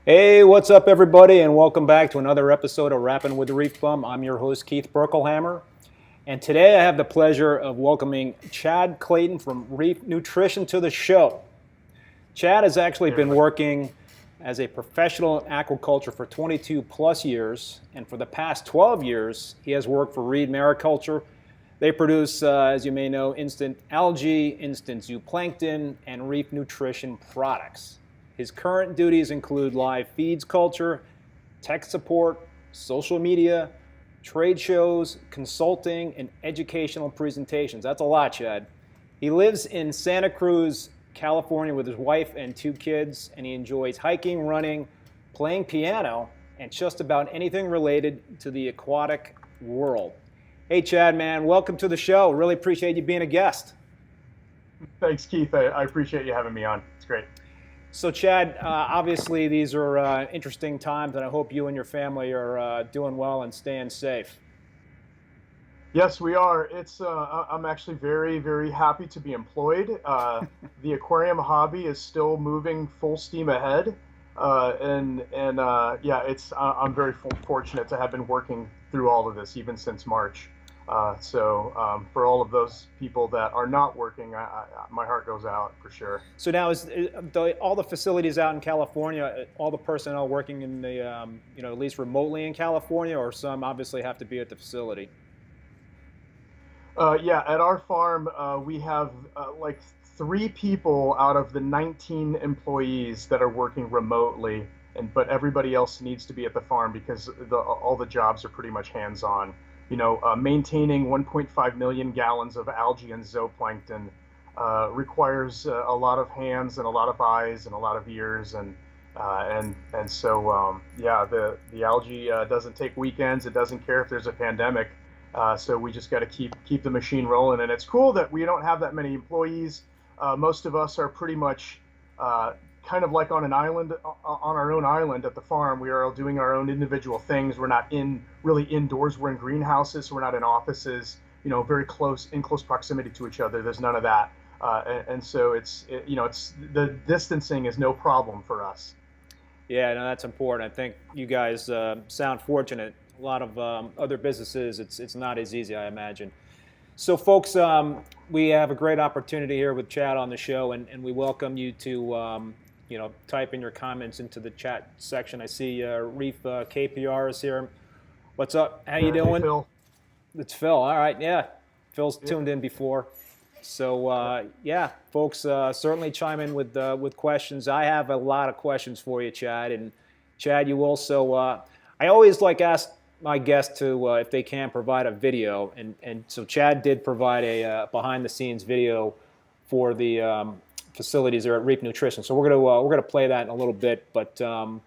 Hey, what's up, everybody, and welcome back to another episode of Rappin With ReefBum. I'm your host, Keith Berkelhamer, and today I have the pleasure of welcoming Chad Clayton from Reef Nutrition to the show. Chad has actually been working as a professional in aquaculture for 22 plus years, and for the past 12 years, he has worked for ReefBum Mariculture. They produce, as you may know, instant algae, instant zooplankton, and reef nutrition products. His current duties include live feeds culture, tech support, social media, trade shows, consulting, and educational presentations. That's a lot, Chad. He lives in Santa Cruz, California with his wife and 2 kids, and he enjoys hiking, running, playing piano, and just about anything related to the aquatic world. Hey, Chad, man, welcome to the show. Really appreciate you being a guest. Thanks, Keith. I appreciate you having me on. It's great. So, Chad, obviously these are interesting times, and I hope you and your family are doing well and staying safe. Yes, we are. I'm actually very, very happy to be employed. The aquarium hobby is still moving full steam ahead, yeah, I'm very fortunate to have been working through all of this even since March. For all of those people that are not working, my heart goes out for sure. So now, all the facilities out in California, all the personnel working in the, at least remotely in California, or some obviously have to be at the facility? Yeah, at our farm, we have like 3 people out of the 19 employees that are working remotely, but everybody else needs to be at the farm because all the jobs are pretty much hands-on. Maintaining 1.5 million gallons of algae and zooplankton requires a lot of hands and a lot of eyes and a lot of ears, yeah, the algae doesn't take weekends. It doesn't care if there's a pandemic. So we just got to keep the machine rolling, and it's cool that we don't have that many employees. Most of us are pretty much kind of like on an island, on our own island at the farm. We are all doing our own individual things. We're not really indoors. We're in greenhouses. So we're not in offices. Very in close proximity to each other. There's none of that, so it's the distancing is no problem for us. Yeah, no, that's important. I think you guys sound fortunate. A lot of other businesses, it's not as easy, I imagine. So, folks, we have a great opportunity here with Chad on the show, and we welcome you to type in your comments into the chat section. I see Reef KPR is here. What's up? How you doing? Hey, Phil. It's Phil. All right, yeah. Phil's tuned in before. So, yeah, folks, certainly chime in with questions. I have a lot of questions for you, Chad. And, Chad, you also, I always ask my guests to, if they can, provide a video. And so Chad did provide a behind-the-scenes video for the facilities there at Reef Nutrition. So we're gonna play that in a little bit. But so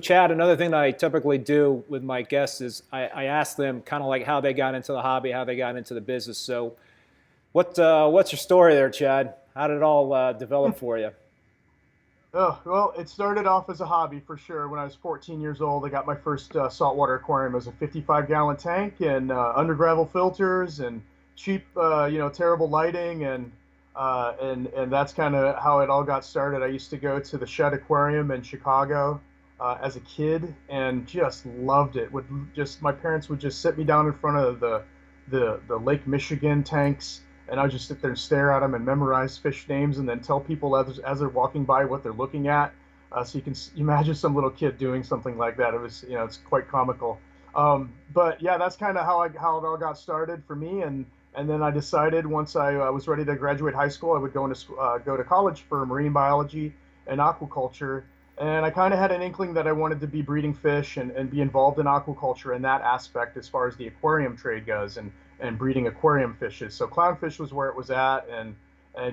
Chad, another thing that I typically do with my guests is I ask them kind of like how they got into the hobby, how they got into the business. So what's your story there, Chad? How did it all develop for you? Oh, well, it started off as a hobby for sure. When I was 14 years old, I got my first saltwater aquarium. It was a 55-gallon tank and under gravel filters and cheap, terrible lighting, and that's kind of how it all got started. I used to go to the Shed Aquarium in Chicago as a kid and just loved it. My parents would just sit me down in front of the Lake Michigan tanks, and I would just sit there and stare at them and memorize fish names and then tell people as they're walking by what they're looking at. So you can imagine some little kid doing something like that. It was, it's quite comical. But yeah, that's kind of how it all got started for me. And then I decided once I was ready to graduate high school, I would go to college for marine biology and aquaculture. And I kind of had an inkling that I wanted to be breeding fish and be involved in aquaculture in that aspect as far as the aquarium trade goes and breeding aquarium fishes. So clownfish was where it was at. And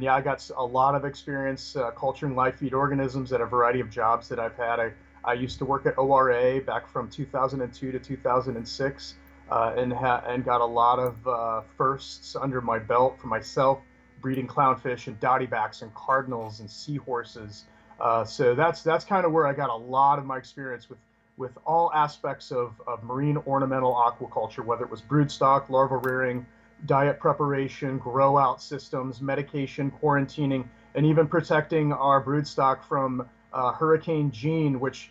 yeah, I got a lot of experience culturing live feed organisms at a variety of jobs that I've had. I used to work at ORA back from 2002 to 2006 and got a lot of firsts under my belt for myself, breeding clownfish and dottybacks and cardinals and seahorses. So that's kind of where I got a lot of my experience with all aspects of marine ornamental aquaculture, whether it was broodstock, larval rearing, diet preparation, grow out systems, medication, quarantining, and even protecting our broodstock from Hurricane Gene, which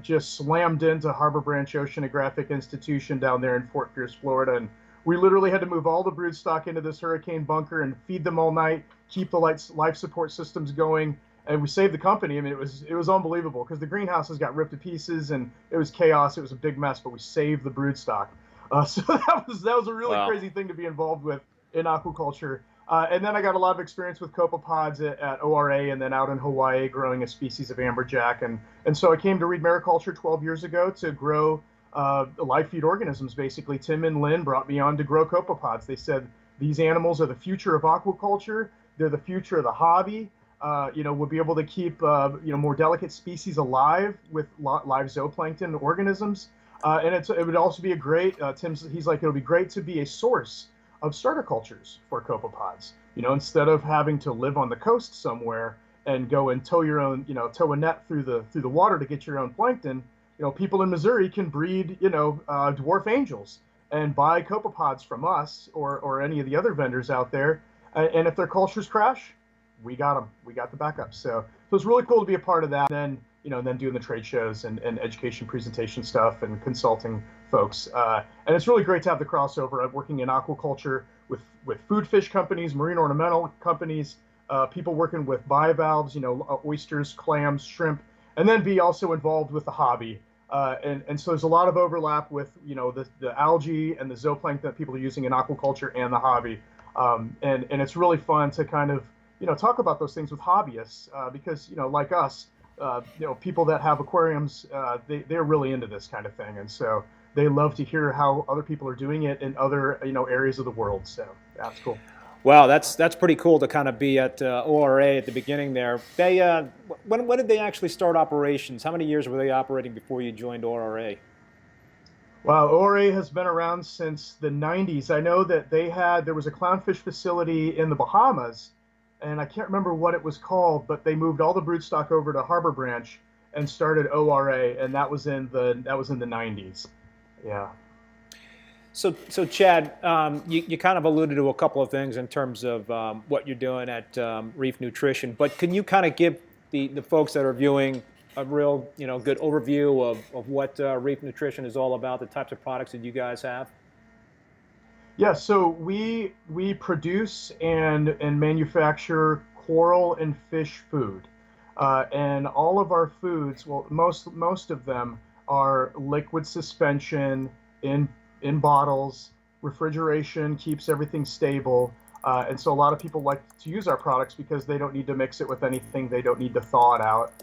just slammed into Harbor Branch Oceanographic Institution down there in Fort Pierce, Florida. And we literally had to move all the broodstock into this hurricane bunker and feed them all night, keep the life support systems going, and we saved the company. I mean, it was unbelievable because the greenhouses got ripped to pieces and it was chaos. It was a big mess, but we saved the broodstock. So that was a really crazy thing to be involved with in aquaculture. And then I got a lot of experience with copepods at ORA and then out in Hawaii growing a species of amberjack. And so I came to Reed Mariculture 12 years ago to grow live feed organisms, basically. Tim and Lynn brought me on to grow copepods. They said, these animals are the future of aquaculture. They're the future of the hobby. We'll be able to keep, more delicate species alive with live zooplankton organisms. And it would also be a great, he's like, it'll be great to be a source of starter cultures for copepods. Instead of having to live on the coast somewhere and go and tow a net through the water to get your own plankton, people in Missouri can breed, dwarf angels and buy copepods from us or any of the other vendors out there. And if their cultures crash, we got them. We got the backup. So it's really cool to be a part of that. And then doing the trade shows and education presentation stuff and consulting folks. And it's really great to have the crossover of working in aquaculture with food fish companies, marine ornamental companies, people working with bivalves, oysters, clams, shrimp, and then be also involved with the hobby. And so there's a lot of overlap with, the algae and the zooplankton that people are using in aquaculture and the hobby. And it's really fun to kind of, talk about those things with hobbyists because, like us, people that have aquariums, they're really into this kind of thing. And so they love to hear how other people are doing it in other, areas of the world. So that's cool. Wow, that's pretty cool to kind of be at ORA at the beginning there. They when did they actually start operations? How many years were they operating before you joined ORA? Wow, ORA has been around since the 90s. I know that there was a clownfish facility in the Bahamas, and I can't remember what it was called, but they moved all the broodstock over to Harbor Branch and started ORA, and that was in the 90s. Yeah. So Chad, you kind of alluded to a couple of things in terms of what you're doing at Reef Nutrition, but can you kind of give the folks that are viewing a real good overview of what Reef Nutrition is all about, the types of products that you guys have? Yeah, so we produce and manufacture coral and fish food, and all of our foods, well, most of them are liquid suspension in bottles. Refrigeration keeps everything stable, and so a lot of people like to use our products because they don't need to mix it with anything. They don't need to thaw it out.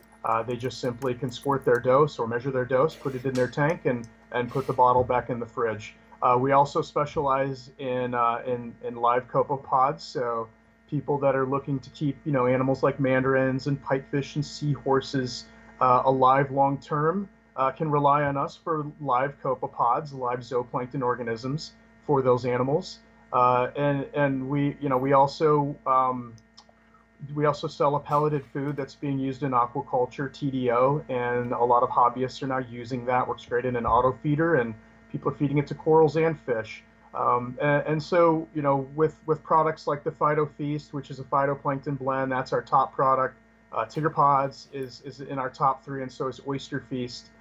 They just simply can squirt their dose or measure their dose, put it in their tank, and put the bottle back in the fridge. We also specialize in live copepods, so people that are looking to keep animals like mandarins and pipefish and seahorses alive long term can rely on us for live copepods, live zooplankton organisms for those animals. And we also sell a pelleted food that's being used in aquaculture, TDO, and a lot of hobbyists are now using that. Works great in an auto feeder, and people are feeding it to corals and fish. And so, with products like the Phyto Feast, which is a phytoplankton blend, that's our top product. Tigger Pods is in our top 3, and so is Oyster Feast.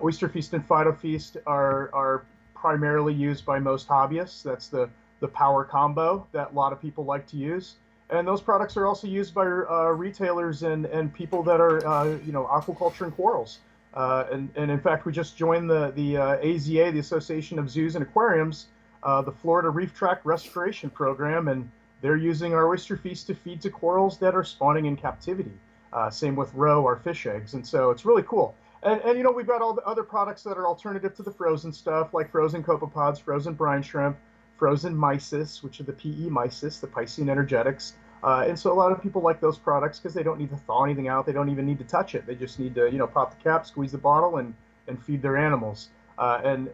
Oyster Feast and Phyto Feast are primarily used by most hobbyists. That's the power combo that a lot of people like to use. And those products are also used by retailers and people that are, aquaculture and corals. And in fact, we just joined the AZA, the Association of Zoos and Aquariums, the Florida Reef Tract Restoration Program, and they're using our Oyster Feast to feed to corals that are spawning in captivity. Same with roe, our fish eggs. And so it's really cool. And we've got all the other products that are alternative to the frozen stuff, like frozen copepods, frozen brine shrimp, frozen mysis, which are the PE mysis, the Piscean energetics. And so a lot of people like those products because they don't need to thaw anything out. They don't even need to touch it. They just need to, pop the cap, squeeze the bottle, and feed their animals. And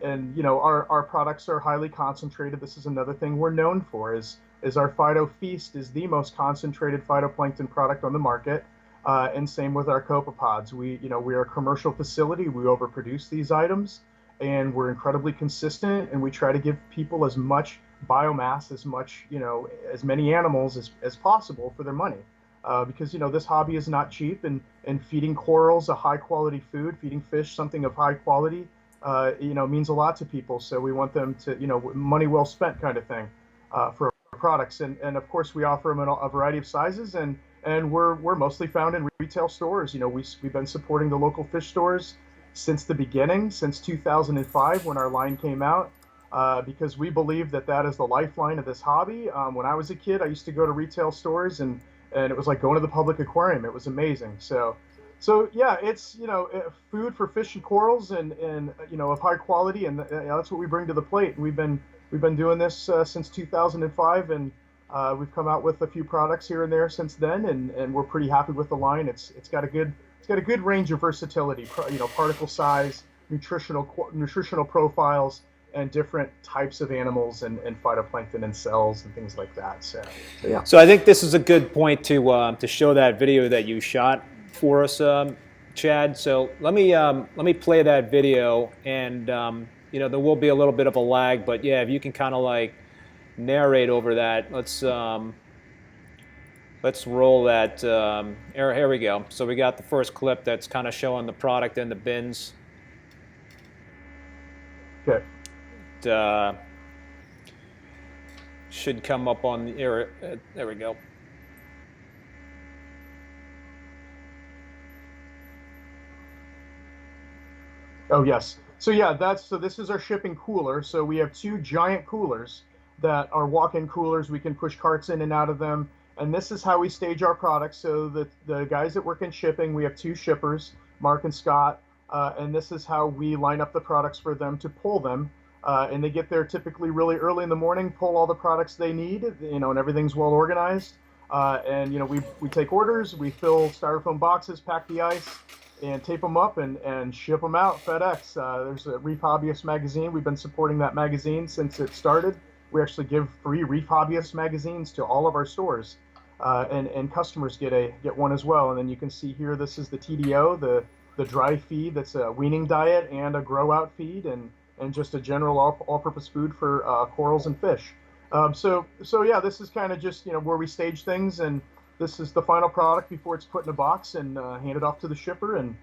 our products are highly concentrated. This is another thing we're known for is our Phyto Feast is the most concentrated phytoplankton product on the market. And same with our copepods. We are a commercial facility. We overproduce these items, and we're incredibly consistent. And we try to give people as much biomass, as many animals as possible for their money. because this hobby is not cheap, and feeding corals a high quality food, feeding fish something of high quality, means a lot to people. So we want them to, money well spent kind of thing, for our products. And of course we offer them in a variety of sizes, and we're mostly found in retail stores. We've been supporting the local fish stores since the beginning, since 2005 when our line came out, because we believe that is the lifeline of this hobby. When I was a kid, I used to go to retail stores, and it was like going to the public aquarium. It was amazing. So yeah, it's food for fish and corals, and of high quality, and that's what we bring to the plate. And we've been doing this since 2005, and we've come out with a few products here and there since then, and we're pretty happy with the line. It's got a good range of versatility, particle size, nutritional profiles, and different types of animals, and phytoplankton and cells and things like that. So yeah. So I think this is a good point to show that video that you shot for us, Chad. So let me play that video, and there will be a little bit of a lag, but yeah, if you can kind of like narrate over that. Let's roll that. Here we go. So we got the first clip that's kind of showing the product in the bins. Okay. Should come up on the air. There we go. Oh yes. So yeah, this is our shipping cooler. So we have two giant coolers that are walk-in coolers. We can push carts in and out of them. And this is how we stage our products. So the guys that work in shipping, we have two shippers, Mark and Scott, and this is how we line up the products for them to pull them. And they get there typically really early in the morning, pull all the products they need, and everything's well organized. And we take orders, we fill styrofoam boxes, pack the ice, and tape them up and ship them out FedEx. There's a Reef Hobbyist magazine. We've been supporting that magazine since it started. We actually give free Reef Hobbyist magazines to all of our stores, and customers get one as well. And then you can see here, this is the TDO, the dry feed. That's a weaning diet and a grow out feed, and just a general all-purpose food for corals and fish. So yeah, this is kind of just where we stage things, and this is the final product before it's put in a box and handed off to the shipper. And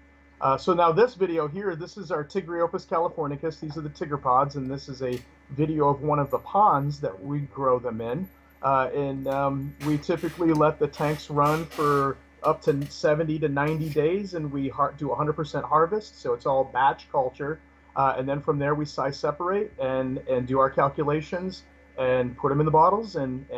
so now this video here, this is our Tigriopus californicus. These are the tiger pods, and this is a video of one of the ponds that we grow them in. And we typically let the tanks run for up to 70 to 90 days, and we do 100% harvest. So it's all batch culture. And then from there we size separate and do our calculations and put them in the bottles and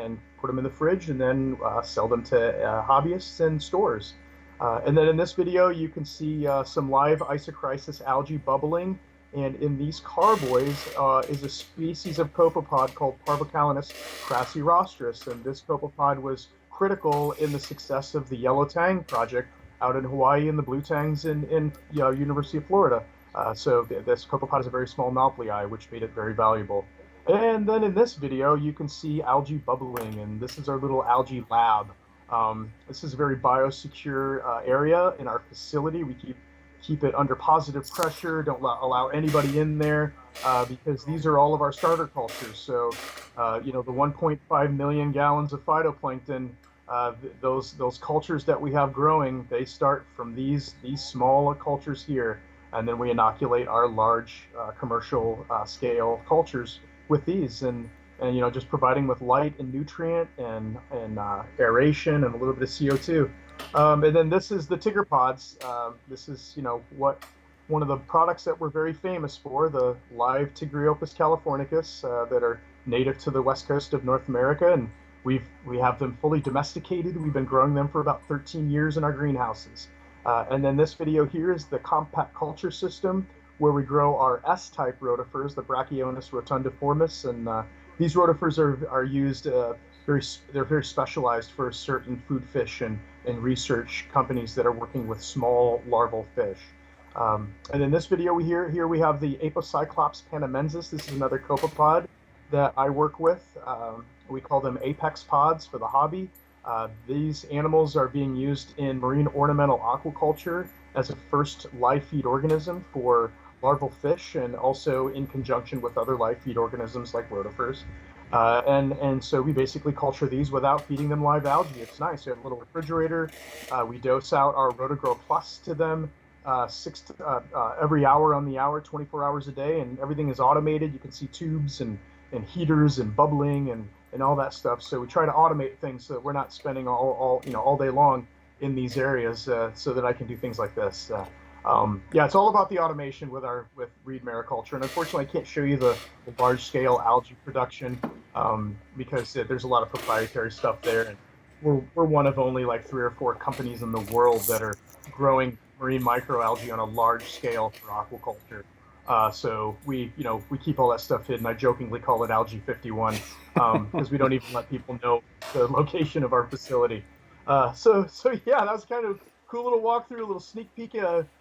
put them in the fridge, and then sell them to hobbyists and stores. And then in this video you can see some live isochrysis algae bubbling, and in these carboys is a species of copepod called Parvocalanus crassirostris, and this copepod was critical in the success of the yellow tang project out in Hawaii and the blue tangs in University of Florida. So this copepod is a very small nauplii, which made it very valuable. And then in this video, you can see algae bubbling, and this is our little algae lab. This is a very biosecure area in our facility. We keep it under positive pressure, don't allow anybody in there, because these are all of our starter cultures. So, the 1.5 million gallons of phytoplankton, those cultures that we have growing, they start from these small cultures here. And then we inoculate our large commercial scale cultures with these, and just providing with light and nutrient and aeration and a little bit of CO2. And then this is the tiger pods. This is one of the products that we're very famous for, the live Tigriopus californicus that are native to the west coast of North America, and we have them fully domesticated. We've been growing them for about 13 years in our greenhouses. And then this video here is the compact culture system, where we grow our S-type rotifers, the Brachionis rotundiformis, and these rotifers are used they're very specialized for certain food fish and research companies that are working with small larval fish. And in this video here we have the Apocyclops panamensis. This is another copepod that I work with. We call them apex pods for the hobby. These animals are being used in marine ornamental aquaculture as a first live feed organism for larval fish, and also in conjunction with other live feed organisms like rotifers. And so we basically culture these without feeding them live algae. It's nice. We have a little refrigerator. We dose out our Rotogrow Plus to them every hour on the hour, 24 hours a day, and everything is automated. You can see tubes and heaters and bubbling and all that stuff. So we try to automate things so that we're not spending all day long in these areas, so that I can do things like this. Yeah, it's all about the automation with reed mariculture, and unfortunately, I can't show you the large scale algae production because there's a lot of proprietary stuff there, and we're one of only like 3 or 4 companies in the world that are growing marine microalgae on a large scale for aquaculture. So we keep all that stuff hidden. I jokingly call it Algae 51 because we don't even let people know the location of our facility. So yeah, that was kind of cool little walkthrough, a little sneak peek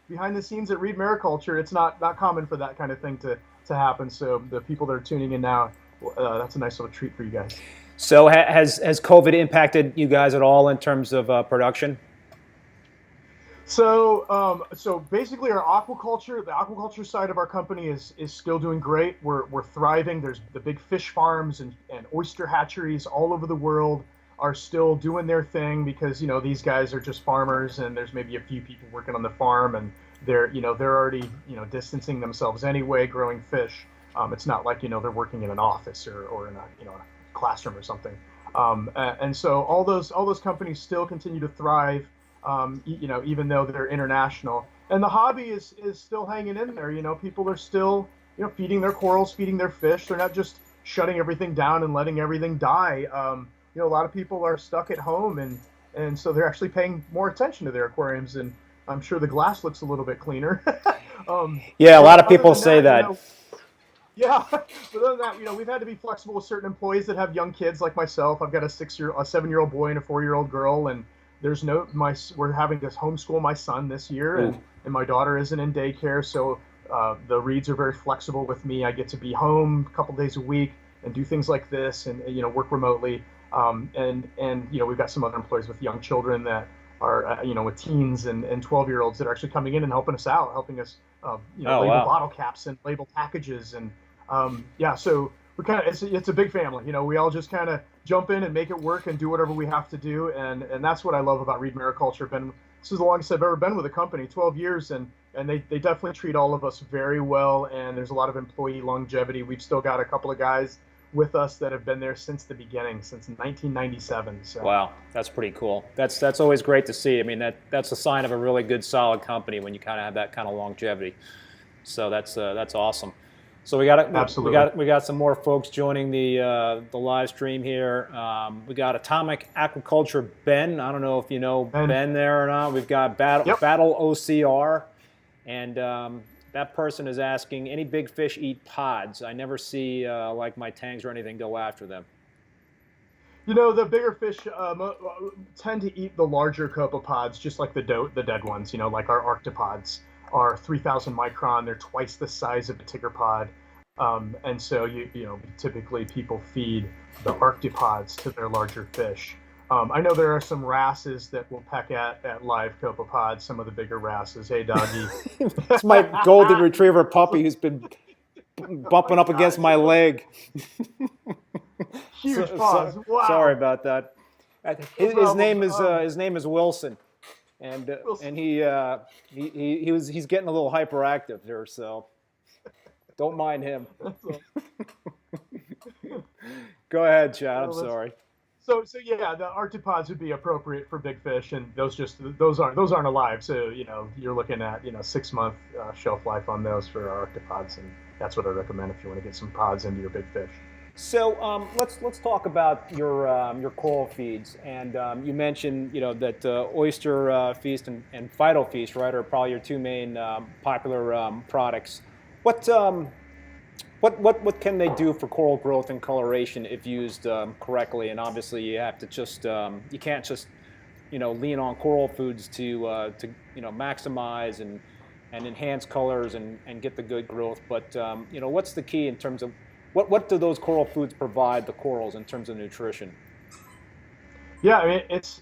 behind the scenes at Reed Mariculture. It's not common for that kind of thing to happen. So the people that are tuning in now, that's a nice little treat for you guys. So has COVID impacted you guys at all in terms of production? So basically, the aquaculture side of our company is still doing great. We're thriving. There's the big fish farms and oyster hatcheries all over the world are still doing their thing because these guys are just farmers, and there's maybe a few people working on the farm, and they're already distancing themselves anyway, growing fish. It's not like they're working in an office or in a classroom or something. And so all those companies still continue to thrive. Even though they're international, and the hobby is still hanging in there. People are still feeding their corals, feeding their fish. They're not just shutting everything down and letting everything die. A lot of people are stuck at home, and so they're actually paying more attention to their aquariums, and I'm sure the glass looks a little bit cleaner. Yeah, a lot of people say that. Yeah, but other than that, we've had to be flexible with certain employees that have young kids like myself. I've got a 7-year-old boy and a 4-year-old girl, and we're having to homeschool my son this year, and my daughter isn't in daycare, so the Reeds are very flexible with me. I get to be home a couple days a week and do things like this, and work remotely. And we've got some other employees with young children that are with teens and 12-year-olds that are actually coming in and helping us out, helping us label bottle caps and label packages, and so we're it's a big family. We all just kind of jump in and make it work and do whatever we have to do, and that's what I love about Reed Mariculture. This is the longest I've ever been with a company, 12 years, and they definitely treat all of us very well, and there's a lot of employee longevity. We've still got a couple of guys with us that have been there since the beginning, since 1997. So. Wow, that's pretty cool. That's always great to see. I mean, that's a sign of a really good, solid company when you kind of have that kind of longevity. So that's awesome. So we got some more folks joining the live stream here. We got Atomic Aquaculture Ben. I don't know if you know Ben there or not. We've got Battle OCR, and that person is asking, any big fish eat pods? I never see like my tangs or anything go after them. The bigger fish tend to eat the larger copepods, just like the dead ones. Like our arctopods are 3,000 micron. They're twice the size of a tiger pod. And so typically people feed the arctopods to their larger fish. I know there are some wrasses that will peck at live copepods, some of the bigger wrasses. Hey, doggy. It's my golden retriever puppy who's been bumping up against my leg. Huge paws. Wow. Sorry about that. His name is Wilson, and he's getting a little hyperactive here, so don't mind him. Go ahead, Chad. I'm sorry. So yeah, the arctopods would be appropriate for big fish, and those aren't alive. So you're looking at 6-month shelf life on those for our arctopods, and that's what I recommend if you want to get some pods into your big fish. So let's talk about your coral feeds, and you mentioned that Oyster Feast and Phyto Feast, right, are probably your 2 main popular products. What can they do for coral growth and coloration if used correctly? And obviously, you have to just you can't just lean on coral foods to maximize and enhance colors and get the good growth. But what's the key in terms of what do those coral foods provide the corals in terms of nutrition? Yeah, I mean it's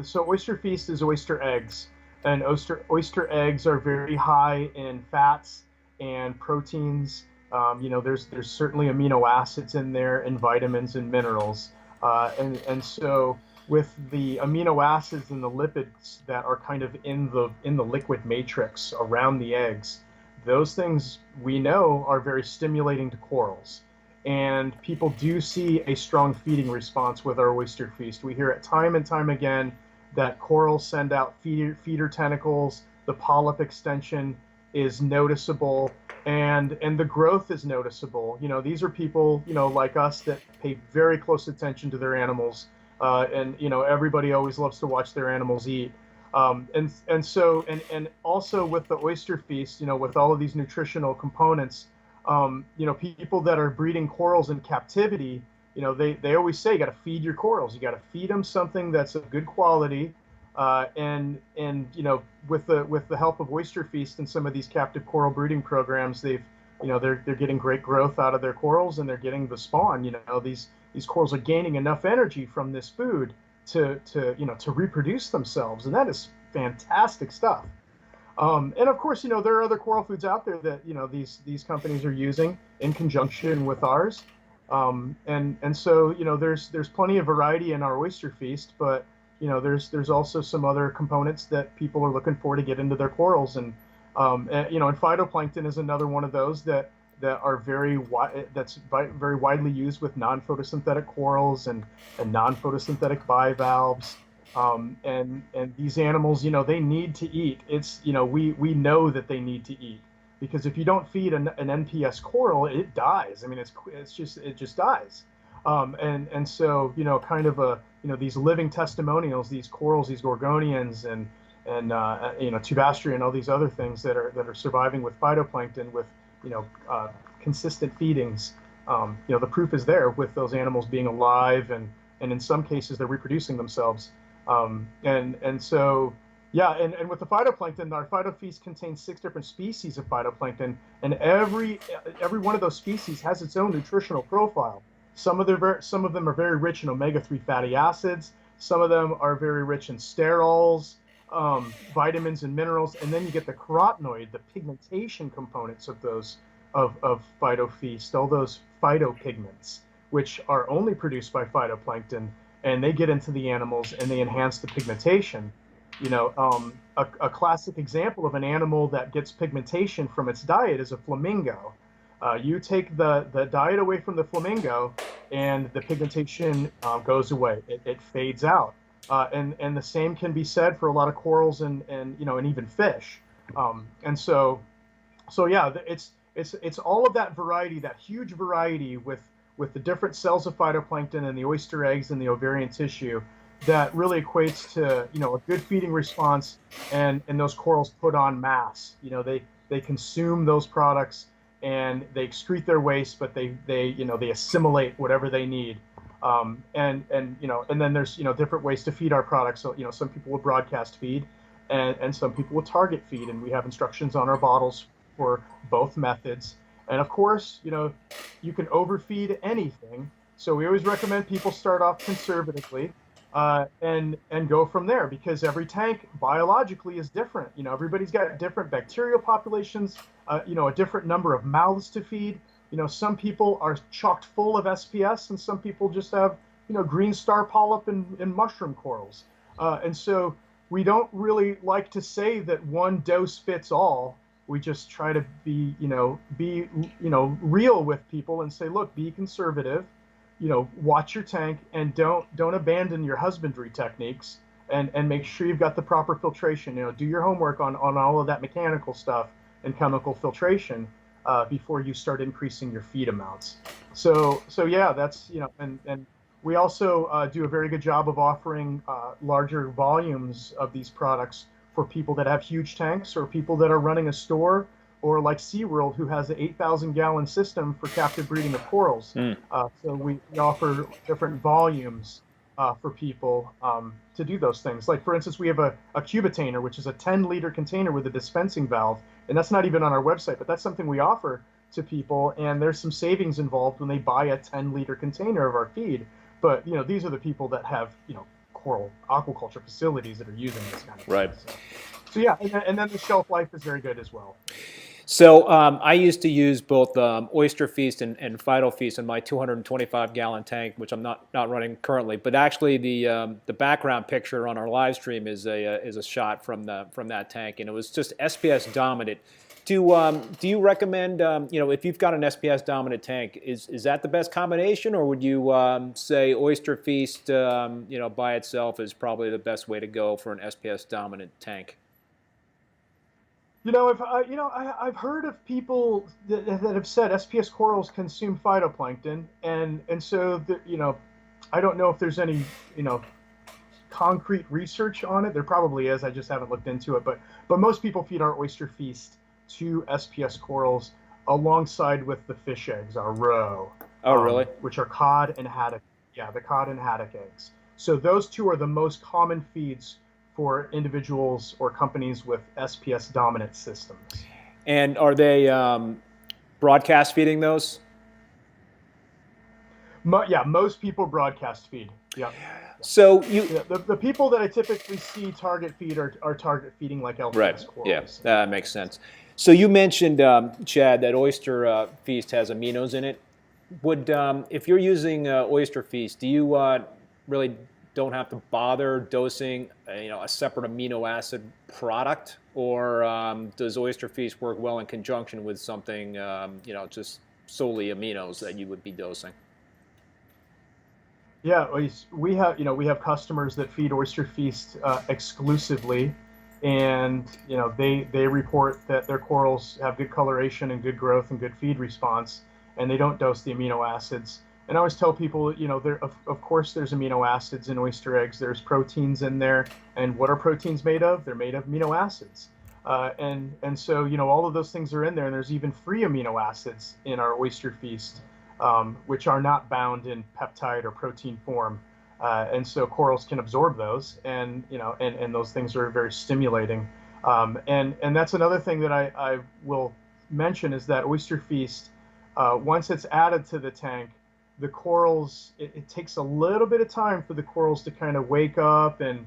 so Oyster Feast is oyster eggs, and oyster eggs are very high in fats and proteins. There's certainly amino acids in there and vitamins and minerals. And so with the amino acids and the lipids that are kind of in the liquid matrix around the eggs, those things we know are very stimulating to corals. And people do see a strong feeding response with our oyster feast. We hear it time and time again that corals send out feeder tentacles, the polyp extension is noticeable, and the growth is noticeable. These are people, like us that pay very close attention to their animals, and everybody always loves to watch their animals eat. And also with the oyster feast, with all of these nutritional components, people that are breeding corals in captivity, they always say you got to feed your corals. You got to feed them something that's of good quality. With the help of Oyster Feast and some of these captive coral breeding programs, they're getting great growth out of their corals, and they're getting the spawn. These corals are gaining enough energy from this food to reproduce themselves, and that is fantastic stuff. And of course, there are other coral foods out there that these companies are using in conjunction with ours. So there's plenty of variety in our Oyster Feast, but there's also some other components that people are looking for to get into their corals, and phytoplankton is another one of those that are very widely used with non-photosynthetic corals and non-photosynthetic bivalves. And these animals, they need to eat. We know that they need to eat, because if you don't feed an NPS coral, it dies. I mean, it just dies. So kind of these living testimonials, these corals, these gorgonians, and tubastria, and all these other things that are surviving with phytoplankton with consistent feedings. The proof is there with those animals being alive, and in some cases they're reproducing themselves. So yeah, and with the phytoplankton, our Phyto Feast contains 6 different species of phytoplankton, and every one of those species has its own nutritional profile. Some of them are very rich in omega-3 fatty acids. Some of them are very rich in sterols, vitamins and minerals, and then you get the carotenoid, the pigmentation components of those of Phyto Feast, all those phytopigments, which are only produced by phytoplankton, and they get into the animals and they enhance the pigmentation. A classic example of an animal that gets pigmentation from its diet is a flamingo. You take the diet away from the flamingo, and the pigmentation goes away. It fades out. And the same can be said for a lot of corals and even fish. So yeah, it's all of that variety, that huge variety with the different cells of phytoplankton and the oyster eggs and the ovarian tissue, that really equates to a good feeding response, and those corals put on mass. They consume those products, and they excrete their waste, but they assimilate whatever they need. And then there's different ways to feed our products. So some people will broadcast feed, and some people will target feed, and we have instructions on our bottles for both methods. And of course, you can overfeed anything. So we always recommend people start off conservatively, and go from there, because every tank biologically is different. Everybody's got different bacterial populations, a different number of mouths to feed. Some people are chocked full of SPS, and some people just have, green star polyp and mushroom corals. And so we don't really like to say that one dose fits all. We just try to be real with people and say, look, be conservative, watch your tank, and don't abandon your husbandry techniques, and make sure you've got the proper filtration. Do your homework on all of that mechanical stuff and chemical filtration before you start increasing your feed amounts. So yeah, that's, and we also do a very good job of offering larger volumes of these products for people that have huge tanks, or people that are running a store, or like SeaWorld, who has an 8,000-gallon system for captive breeding of corals. So we offer different volumes for people to do those things. Like, for instance, we have a cubitainer, which is a 10-liter container with a dispensing valve, and that's not even on our website, but that's something we offer to people, and there's some savings involved when they buy a 10-liter container of our feed. But these are the people that have coral aquaculture facilities that are using this kind of right thing. So yeah, and then the shelf life is very good as well. So I used to use both Oyster Feast and Phyto Feast in my 225-gallon tank, which I'm not running currently. But actually, the background picture on our live stream is a shot from that tank, and it was just SPS dominant. Do you recommend if you've got an SPS dominant tank, is that the best combination, or would you say Oyster Feast by itself is probably the best way to go for an SPS dominant tank? I've heard of people that have said SPS corals consume phytoplankton, and so I don't know if there's any concrete research on it. There probably is. I just haven't looked into it. But most people feed our Oyster Feast to SPS corals alongside with the fish eggs, our roe. Oh, really? Which are cod and haddock. Yeah, the cod and haddock eggs. So those two are the most common feeds for individuals or companies with SPS dominant systems. And are they broadcast feeding those? Most people broadcast feed. Yeah. So the people that I typically see target feed are target feeding like LPS corals. Yeah, that makes sense. So you mentioned, Chad, that Oyster Feast has aminos in it. Would if you're using Oyster Feast, do you really don't have to bother dosing a separate amino acid product, or does Oyster Feast work well in conjunction with something just solely aminos that you would be dosing? Yeah, we have customers that feed Oyster Feast exclusively, and they report that their corals have good coloration and good growth and good feed response, and they don't dose the amino acids. And I always tell people, of course there's amino acids in oyster eggs. There's proteins in there, and what are proteins made of? They're made of amino acids, and so all of those things are in there. And there's even free amino acids in our Oyster Feast, which are not bound in peptide or protein form, and so corals can absorb those, and those things are very stimulating. And that's another thing that I will mention is that Oyster Feast, once it's added to the tank, the corals, it takes a little bit of time for the corals to kind of wake up and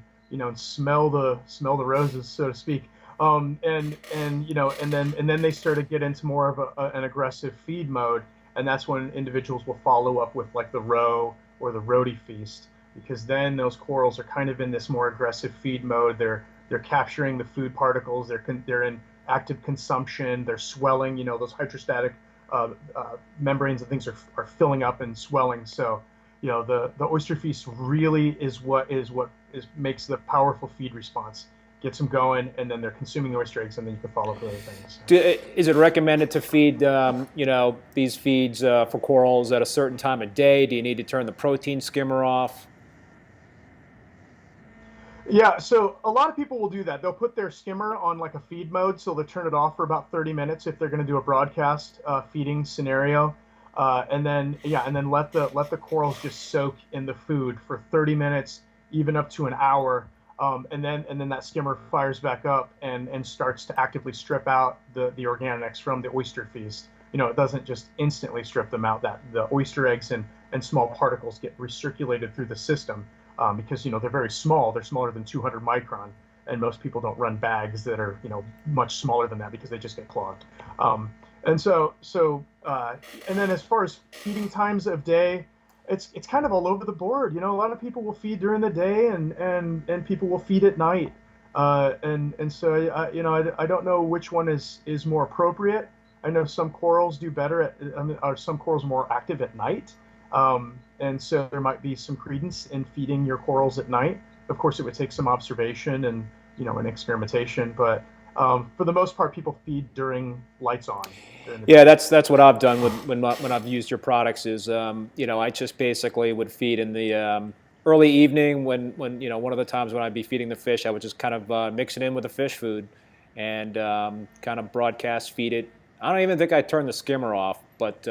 smell the roses, so to speak. And then they start to get into more of an aggressive feed mode, and that's when individuals will follow up with like the roe or the roti feast, because then those corals are kind of in this more aggressive feed mode. They're capturing the food particles. They're in active consumption. They're swelling. Those hydrostatic membranes and things are filling up and swelling. So, the Oyster Feast really is what makes the powerful feed response. Gets them going, and then they're consuming the oyster eggs, and then you can follow up with other things. Is it recommended to feed these feeds for corals at a certain time of day? Do you need to turn the protein skimmer off? Yeah, so a lot of people will do that. They'll put their skimmer on like a feed mode, so they'll turn it off for about 30 minutes if they're going to do a broadcast feeding scenario, and then let the corals just soak in the food for 30 minutes, even up to an hour, and then that skimmer fires back up and starts to actively strip out the organics from the Oyster Feast. It doesn't just instantly strip them out. That the oyster eggs and small particles get recirculated through the system. Because they're very small. They're smaller than 200 micron, and most people don't run bags that are much smaller than that because they just get clogged. And then as far as feeding times of day, it's kind of all over the board. A lot of people will feed during the day, and people will feed at night. And so I don't know which one is more appropriate. I know some corals do better or some corals are more active at night. And so there might be some credence in feeding your corals at night. Of course, it would take some observation and and experimentation, but for the most part, people feed during lights on. Yeah, that's what I've done when I've used your products. Is I just basically would feed in the early evening when one of the times when I'd be feeding the fish, I would just kind of mix it in with the fish food and kind of broadcast feed it. I don't even think I turned the skimmer off, but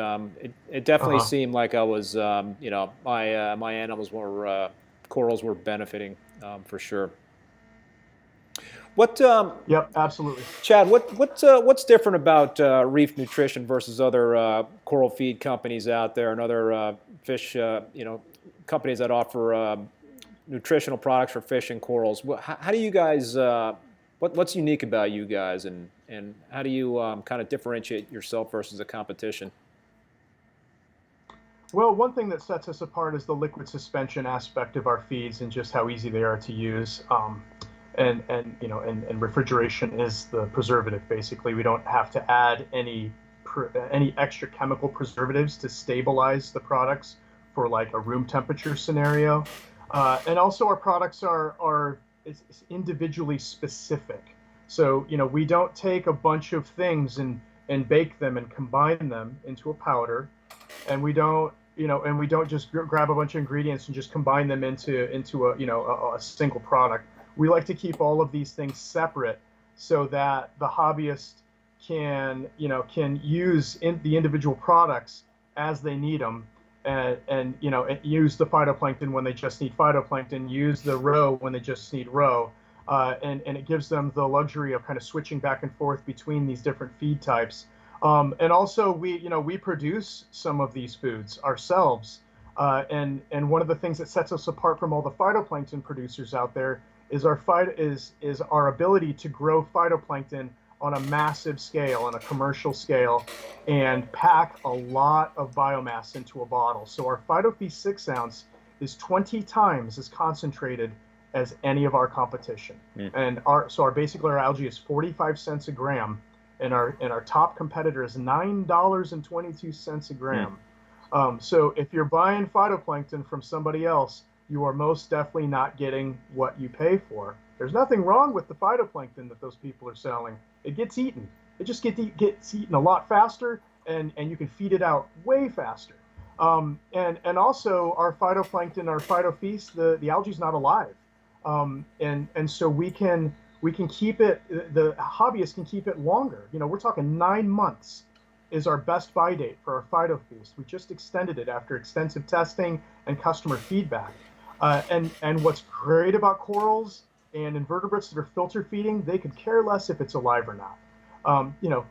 it definitely seemed like I was, my animals were, corals were benefiting for sure. What? Yep, absolutely. Chad, what's different about Reef Nutrition versus other coral feed companies out there and other fish, companies that offer nutritional products for fish and corals? How do you guys What's unique about you guys, and how do you kind of differentiate yourself versus the competition? Well, one thing that sets us apart is the liquid suspension aspect of our feeds and just how easy they are to use. And refrigeration is the preservative. Basically, we don't have to add any extra chemical preservatives to stabilize the products for like a room temperature scenario. And also, our products are individually specific. So we don't take a bunch of things and bake them and combine them into a powder, and we don't just grab a bunch of ingredients and just combine them into a single product. We like to keep all of these things separate so that the hobbyist can use the individual products as they need them, and use the phytoplankton when they just need phytoplankton, use the roe when they just need roe, and it gives them the luxury of kind of switching back and forth between these different feed types. And also, we produce some of these foods ourselves, and one of the things that sets us apart from all the phytoplankton producers out there is our ability to grow phytoplankton on a massive scale, on a commercial scale, and pack a lot of biomass into a bottle. So our PhytoFeast 6 ounce is 20 times as concentrated as any of our competition. And our basic layer algae is 45 cents a gram, and our top competitor is $9.22 a gram. So if you're buying phytoplankton from somebody else, you are most definitely not getting what you pay for. There's nothing wrong with the phytoplankton that those people are selling. It gets eaten. It just gets eaten a lot faster, and you can feed it out way faster. And also our phytoplankton, our PhytoFeast, the algae's not alive, and so we can keep it. The hobbyist can keep it longer. We're talking 9 months is our best buy date for our PhytoFeast. We just extended it after extensive testing and customer feedback. And what's great about corals and invertebrates that are filter feeding, they could care less if it's alive or not.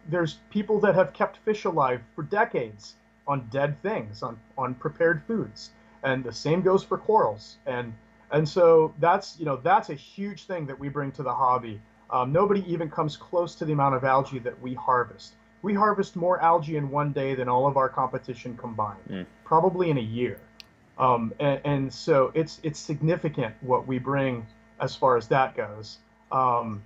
There's people that have kept fish alive for decades on dead things, on prepared foods, and the same goes for corals. And so that's a huge thing that we bring to the hobby. Nobody even comes close to the amount of algae that we harvest. We harvest more algae in one day than all of our competition combined, probably in a year. And so it's significant what we bring as far as that goes. And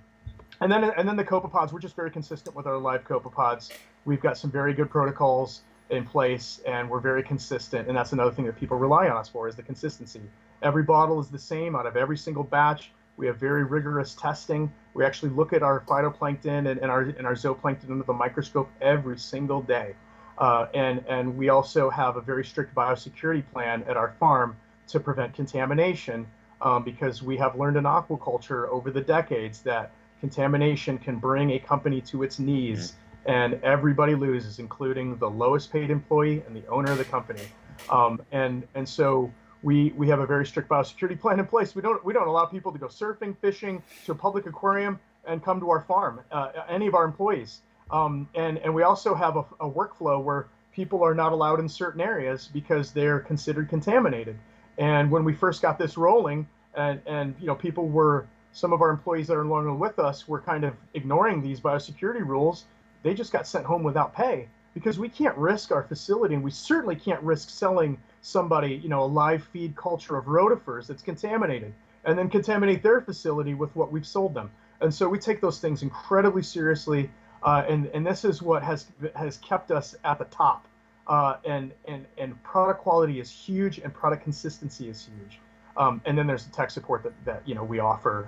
then the copepods, we're just very consistent with our live copepods. We've got some very good protocols in place, and we're very consistent. And that's another thing that people rely on us for, is the consistency. Every bottle is the same out of every single batch. We have very rigorous testing. We actually look at our phytoplankton and our zooplankton under the microscope every single day. And we also have a very strict biosecurity plan at our farm to prevent contamination, because we have learned in aquaculture over the decades that contamination can bring a company to its knees, and everybody loses, including the lowest paid employee and the owner of the company. And so we have a very strict biosecurity plan in place. We don't allow people to go surfing, fishing to a public aquarium and come to our farm, any of our employees. And we also have a workflow where people are not allowed in certain areas because they're considered contaminated. And when we first got this rolling, and some of our employees that are no longer with us were kind of ignoring these biosecurity rules, they just got sent home without pay, because we can't risk our facility, and we certainly can't risk selling somebody, a live feed culture of rotifers that's contaminated, and then contaminate their facility with what we've sold them. And so we take those things incredibly seriously, and this is what has kept us at the top. And product quality is huge, and product consistency is huge. And then there's the tech support that we offer,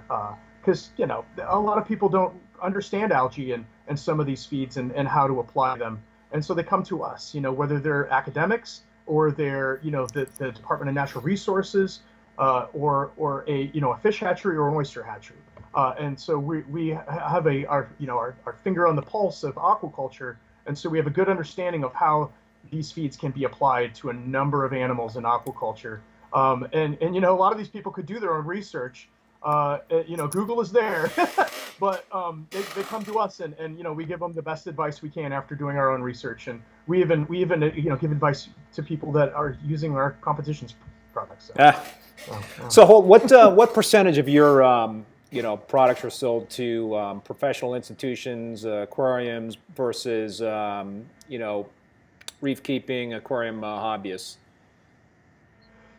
because a lot of people don't understand algae and some of these feeds and how to apply them, and so they come to us, whether they're academics or they're the Department of Natural Resources, or a fish hatchery or an oyster hatchery. And so we have our finger on the pulse of aquaculture, and so we have a good understanding of how these feeds can be applied to a number of animals in aquaculture. And a lot of these people could do their own research. Google is there, but they come to us, and we give them the best advice we can after doing our own research. And we even give advice to people that are using our competition's products. So what percentage of your products are sold to professional institutions, aquariums versus reef keeping aquarium hobbyists?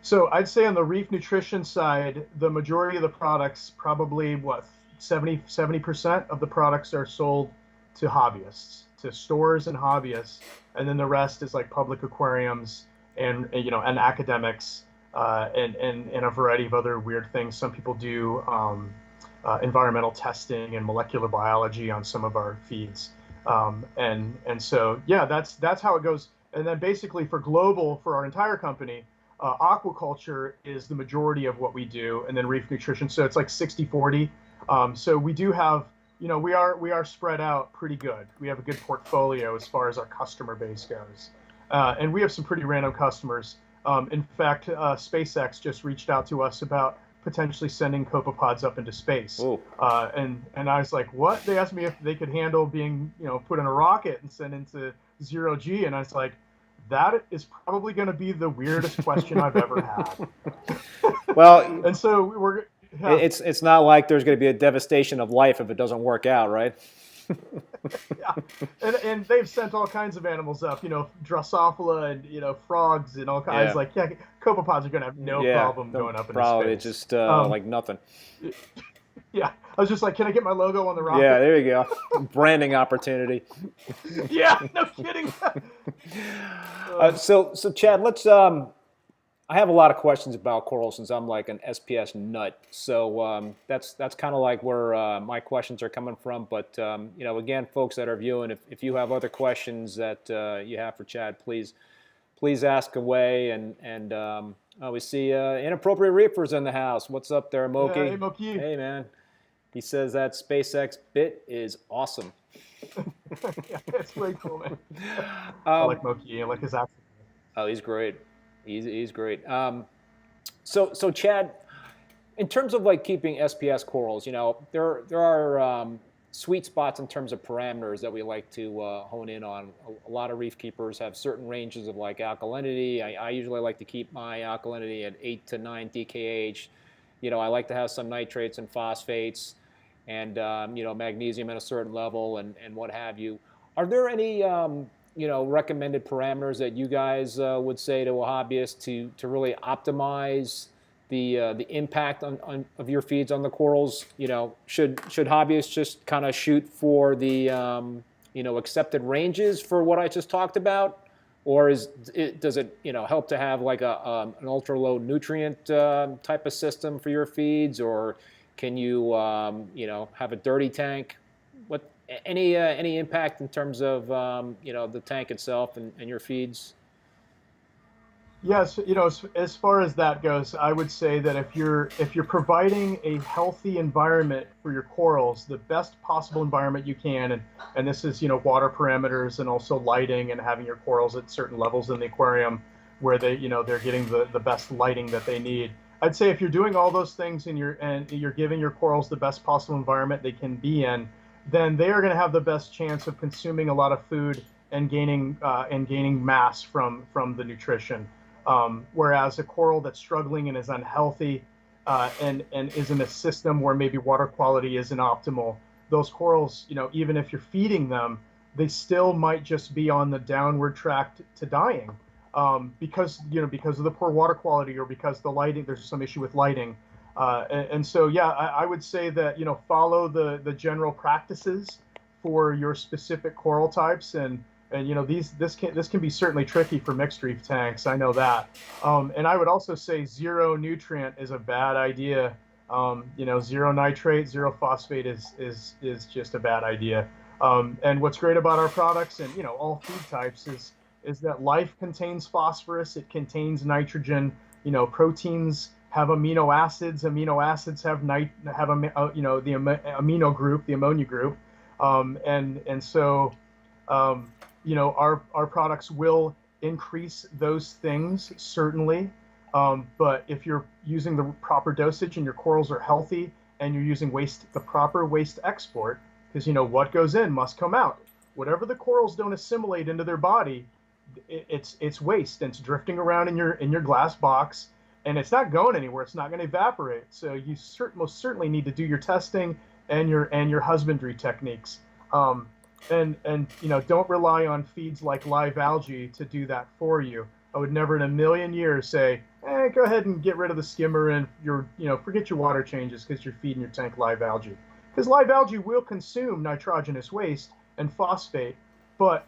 So I'd say on the Reef Nutrition side, the majority of the products, probably what, 70% of the products are sold to hobbyists, to stores and hobbyists, and then the rest is like public aquariums and academics, and a variety of other weird things. Some people do environmental testing and molecular biology on some of our feeds, and so yeah, that's how it goes. And then basically for our entire company, aquaculture is the majority of what we do, and then Reef Nutrition. So it's like 60-40. So we do have, we are spread out pretty good. We have a good portfolio as far as our customer base goes. And we have some pretty random customers. In fact, SpaceX just reached out to us about potentially sending copepods up into space. And I was like, what? They asked me if they could handle being, put in a rocket and sent into zero G. And I was like, that is probably going to be the weirdest question I've ever had. Well, and so it's not like there's going to be a devastation of life if it doesn't work out, right? Yeah, and they've sent all kinds of animals up, Drosophila and frogs and all kinds. Yeah. Like, yeah, copepods are going to have no problem going up into probably space. It's just like nothing. Yeah, I was just like, can I get my logo on the rocket? Yeah, there you go. Branding opportunity. Yeah, no kidding. So Chad, let's. I have a lot of questions about coral since I'm like an SPS nut. So that's kind of like where my questions are coming from. But again, folks that are viewing, if you have other questions that you have for Chad, please ask away. And we see Inappropriate Reefers in the house. What's up there, Moki? Hey, Moki. Hey, man. He says that SpaceX bit is awesome. Yeah, it's pretty cool, man. I like Moki. I like his accent. Oh, he's great. He's great. So Chad, in terms of like keeping SPS corals, there are sweet spots in terms of parameters that we like to hone in on. A lot of reef keepers have certain ranges of like alkalinity. I usually like to keep my alkalinity at 8 to 9 DKH. I like to have some nitrates and phosphates, and magnesium at a certain level, and what have you. Are there any recommended parameters that you guys would say to a hobbyist to really optimize the impact of your feeds on the corals? Should hobbyists just kind of shoot for the accepted ranges for what I just talked about, or does it help to have like an ultra low nutrient type of system for your feeds, or can you have a dirty tank? Any impact in terms of the tank itself and your feeds? Yes, as far as that goes, I would say that if you're providing a healthy environment for your corals, the best possible environment you can, and this is water parameters and also lighting and having your corals at certain levels in the aquarium where they're getting the best lighting that they need. I'd say if you're doing all those things and you're giving your corals the best possible environment they can be in, then they are going to have the best chance of consuming a lot of food and gaining mass from the nutrition. Whereas a coral that's struggling and is unhealthy and is in a system where maybe water quality isn't optimal, those corals, even if you're feeding them, they still might just be on the downward track to dying because of the poor water quality or because the lighting. There's some issue with lighting. And so, yeah, I would say that, follow the general practices for your specific coral types. And this can be certainly tricky for mixed reef tanks. I know that. And I would also say zero nutrient is a bad idea. Zero nitrate, zero phosphate is just a bad idea. And what's great about our products and, all feed types is that life contains phosphorus. It contains nitrogen. Proteins have amino acids. Amino acids have the amino group, the ammonia group, and so our products will increase those things certainly. But if you're using the proper dosage and your corals are healthy and you're using the proper waste export, because what goes in must come out. Whatever the corals don't assimilate into their body, it's waste, and it's drifting around in your glass box. and it's not going anywhere. It's not going to evaporate. So you most certainly need to do your testing and your husbandry techniques. And don't rely on feeds like live algae to do that for you. I would never in a million years say, go ahead and get rid of the skimmer and forget your water changes because you're feeding your tank live algae. Because live algae will consume nitrogenous waste and phosphate, but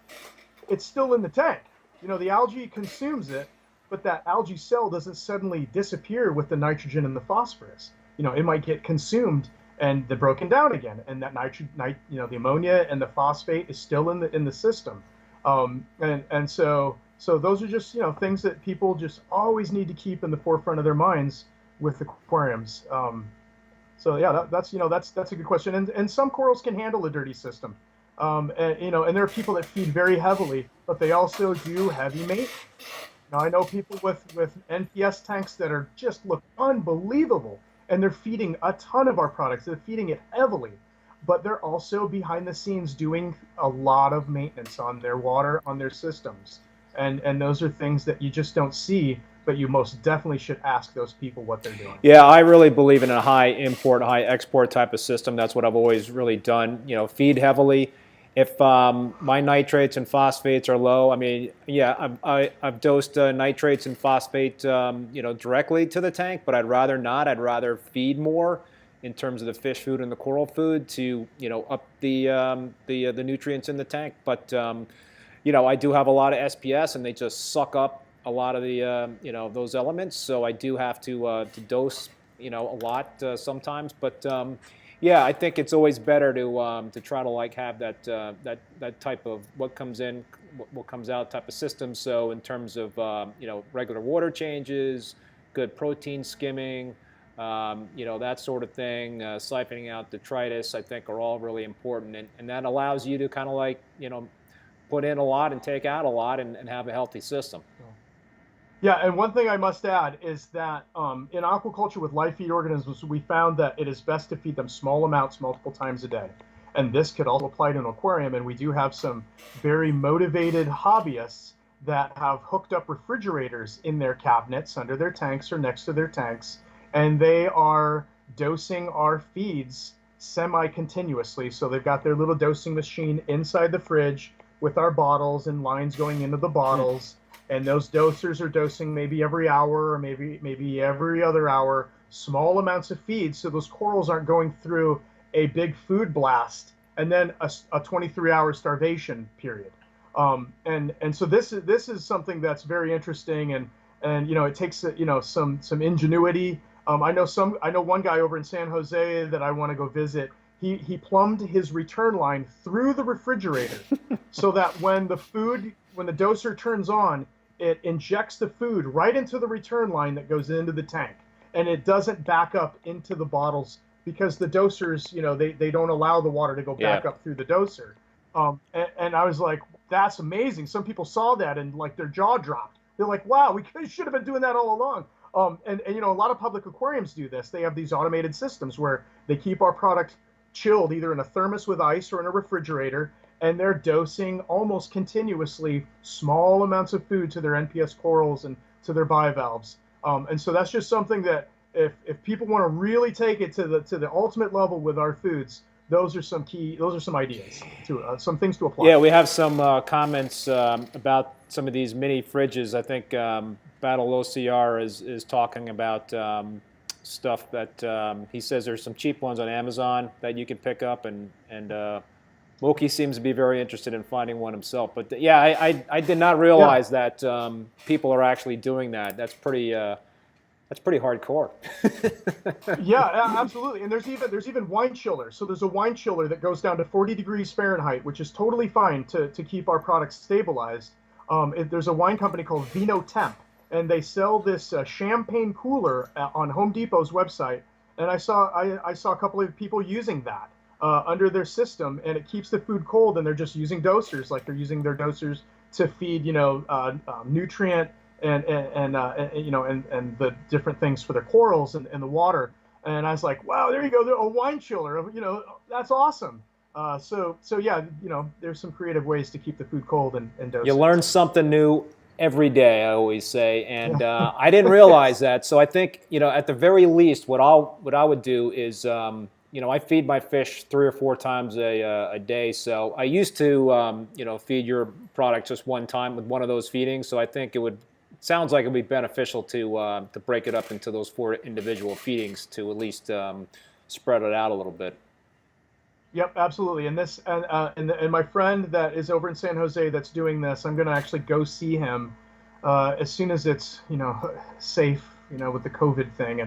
it's still in the tank. The algae consumes it, but that algae cell doesn't suddenly disappear with the nitrogen and the phosphorus. It might get consumed and they're broken down again, and that the ammonia and the phosphate is still in the system. So those are just things that people just always need to keep in the forefront of their minds with aquariums. So yeah, that's a good question. And some corals can handle a dirty system. And there are people that feed very heavily, but they also do heavy maintenance. Now I know people with NPS tanks that are just look unbelievable, and they're feeding a ton of our products. They're feeding it heavily, but they're also behind the scenes doing a lot of maintenance on their water, on their systems. And those are things that you just don't see, but you most definitely should ask those people what they're doing. Yeah, I really believe in a high import, high export type of system. That's what I've always really done. Feed heavily. If my nitrates and phosphates are low, I mean, yeah, I've dosed nitrates and phosphate, directly to the tank, but I'd rather not. I'd rather feed more in terms of the fish food and the coral food to, up the nutrients in the tank. But I do have a lot of SPS, and they just suck up a lot of the those elements. So I do have to dose a lot sometimes. But yeah, I think it's always better to try to have that type of what comes in, what comes out type of system. So in terms of regular water changes, good protein skimming, that sort of thing, siphoning out detritus, I think are all really important, and that allows you to kind of put in a lot and take out a lot and have a healthy system. Yeah, and one thing I must add is that in aquaculture with live feed organisms, we found that it is best to feed them small amounts multiple times a day. And this could also apply to an aquarium, and we do have some very motivated hobbyists that have hooked up refrigerators in their cabinets under their tanks or next to their tanks, and they are dosing our feeds semi-continuously. So they've got their little dosing machine inside the fridge with our bottles and lines going into the bottles. And those dosers are dosing maybe every hour or maybe every other hour, small amounts of feed, so those corals aren't going through a big food blast and then a 23-hour starvation period. And so this is something that's very interesting, and it takes some ingenuity. I know one guy over in San Jose that I want to go visit. He plumbed his return line through the refrigerator so that when the doser turns on, it injects the food right into the return line that goes into the tank, and it doesn't back up into the bottles because the dosers, they don't allow the water to go back up through the doser. And I was like, that's amazing. Some people saw that and their jaw dropped. They're like, wow, we should have been doing that all along. And a lot of public aquariums do this. They have these automated systems where they keep our product chilled either in a thermos with ice or in a refrigerator, and they're dosing almost continuously small amounts of food to their NPS corals and to their bivalves. And so that's just something that if people want to really take it to the ultimate level with our foods, those are some ideas some things to apply. Yeah, we have some comments about some of these mini fridges. I think Battle OCR is talking about stuff that he says there's some cheap ones on Amazon that you can pick up, and Loki seems to be very interested in finding one himself. But yeah, I did not realize that people are actually doing that. That's pretty hardcore. Yeah, absolutely. And there's even wine chillers. So there's a wine chiller that goes down to 40 degrees Fahrenheit, which is totally fine to keep our products stabilized. There's a wine company called Vino Temp, and they sell this champagne cooler on Home Depot's website. And I saw a couple of people using that under their system, and it keeps the food cold, and they're just using dosers, like they're using their dosers to feed nutrient and the different things for their corals and the water. And I was like, wow, there you go, a wine chiller, that's awesome. So yeah, there's some creative ways to keep the food cold and dosed. You learn something new every day, I always say, and I didn't realize that. So I think, at the very least, what I would do is, I feed my fish 3 or 4 times a day. So I used to, feed your product just one time with one of those feedings. So I think sounds like it would be beneficial to break it up into those 4 individual feedings to at least spread it out a little bit. Yep, absolutely. And my friend that is over in San Jose that's doing this, I'm going to actually go see him as soon as it's safe, with the COVID thing,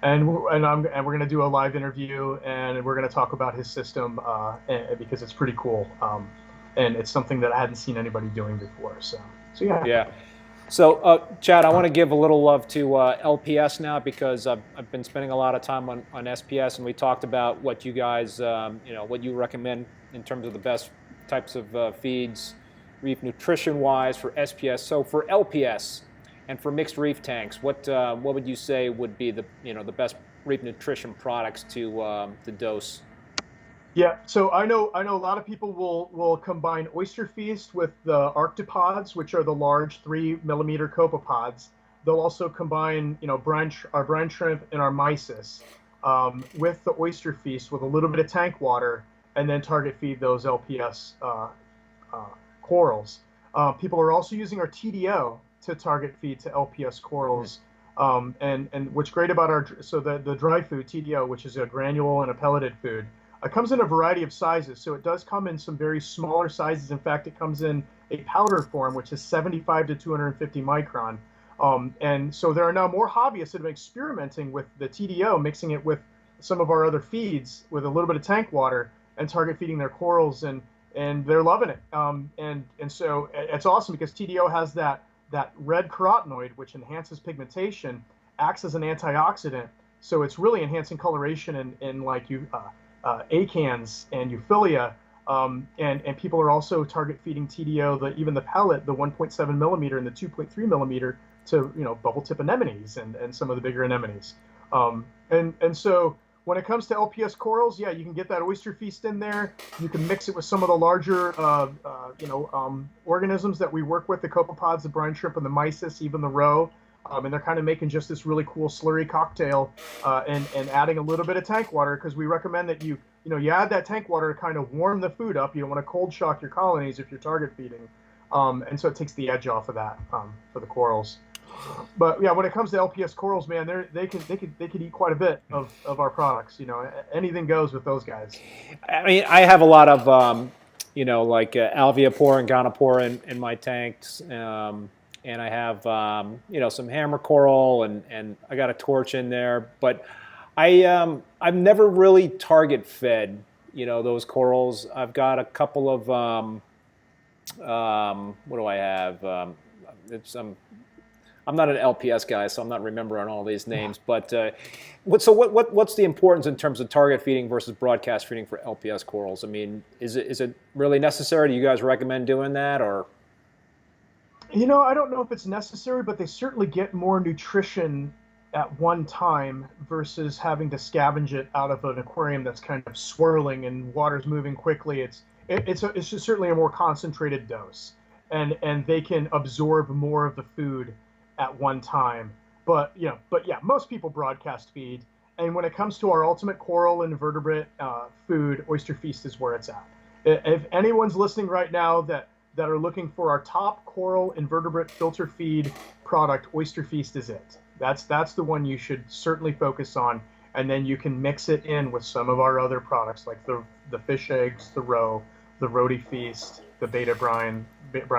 and we're going to do a live interview, and we're going to talk about his system because it's pretty cool, and it's something that I hadn't seen anybody doing before. So yeah. Yeah. So, Chad, I want to give a little love to LPS now because I've been spending a lot of time on SPS, and we talked about what you guys, what you recommend in terms of the best types of feeds, reef nutrition-wise for SPS. So for LPS and for mixed reef tanks, what would you say would be the best reef nutrition products to dose? Yeah, so I know a lot of people will combine Oyster Feast with the Arctopods, which are the large 3 mm copepods. They'll also combine our brine shrimp and our mysis with the Oyster Feast with a little bit of tank water, and then target feed those LPS corals. People are also using our TDO to target feed to LPS corals. And what's great about the dry food TDO, which is a granule and a pelleted food. It comes in a variety of sizes, so it does come in some very smaller sizes. In fact, it comes in a powder form, which is 75 to 250 micron. And so there are now more hobbyists that have been experimenting with the TDO, mixing it with some of our other feeds with a little bit of tank water and target feeding their corals, and they're loving it. And so it's awesome because TDO has that red carotenoid, which enhances pigmentation, acts as an antioxidant, so it's really enhancing coloration in like acans and euphyllia, and people are also target feeding TDO, even the pellet, the 1.7 millimeter and the 2.3 millimeter to bubble tip anemones and some of the bigger anemones. And so when it comes to LPS corals, yeah, you can get that Oyster Feast in there. You can mix it with some of the larger organisms that we work with, the copepods, the brine shrimp, and the mysis, even the roe. And they're kind of making just this really cool slurry cocktail, and adding a little bit of tank water, because we recommend that you add that tank water to kind of warm the food up. You don't want to cold shock your colonies if you're target feeding, and so it takes the edge off of that for the corals. But yeah, when it comes to LPS corals, man, they could eat quite a bit of our products. Anything goes with those guys. I mean, I have a lot of like alveopore and gonopore in my tanks. And I have, some hammer coral, and I got a torch in there. But I've never really target fed, those corals. I've got a couple of, what do I have? I'm not an LPS guy, so I'm not remembering all these names. But what's the importance in terms of target feeding versus broadcast feeding for LPS corals? I mean, is it really necessary? Do you guys recommend doing that, or? I don't know if it's necessary, but they certainly get more nutrition at one time versus having to scavenge it out of an aquarium that's kind of swirling and water's moving quickly. It's just certainly a more concentrated dose, and they can absorb more of the food at one time. But yeah, most people broadcast feed, and when it comes to our ultimate coral and invertebrate food, Oyster Feast is where it's at. If anyone's listening right now that are looking for our top coral invertebrate filter feed product, Oyster Feast is it. That's the one you should certainly focus on, and then you can mix it in with some of our other products like the fish eggs, the roe, the Roti Feast, the beta brine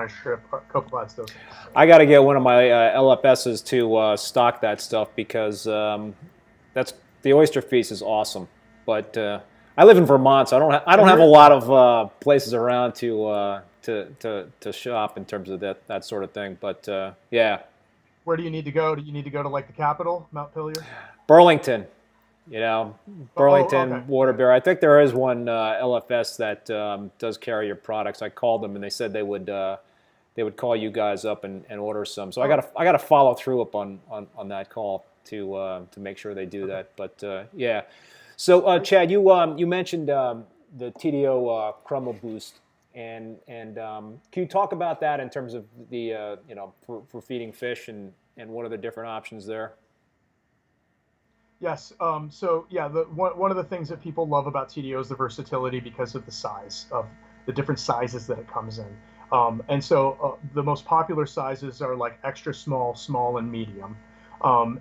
shrimp, copepods, those things. I got to get one of my LFSs to stock that stuff because the Oyster Feast is awesome. But I live in Vermont, so I don't have a lot of places around to shop in terms of that sort of thing. But yeah. Where do you need to go? Do you need to go to like the capital, Mount Pillier? Burlington. Burlington, okay. Waterbury. I think there is one LFS that does carry your products. I called them and they said they would call you guys up and order some. So I got to follow through up on that call to make sure they do that. But yeah. So Chad, you mentioned the TDO Crumble Boost, Can you talk about that in terms of the for feeding fish and what are the different options there? Yes. So yeah, one of the things that people love about TDO is the versatility because of the size of the different sizes that it comes in. The most popular sizes are like extra small, small, and medium.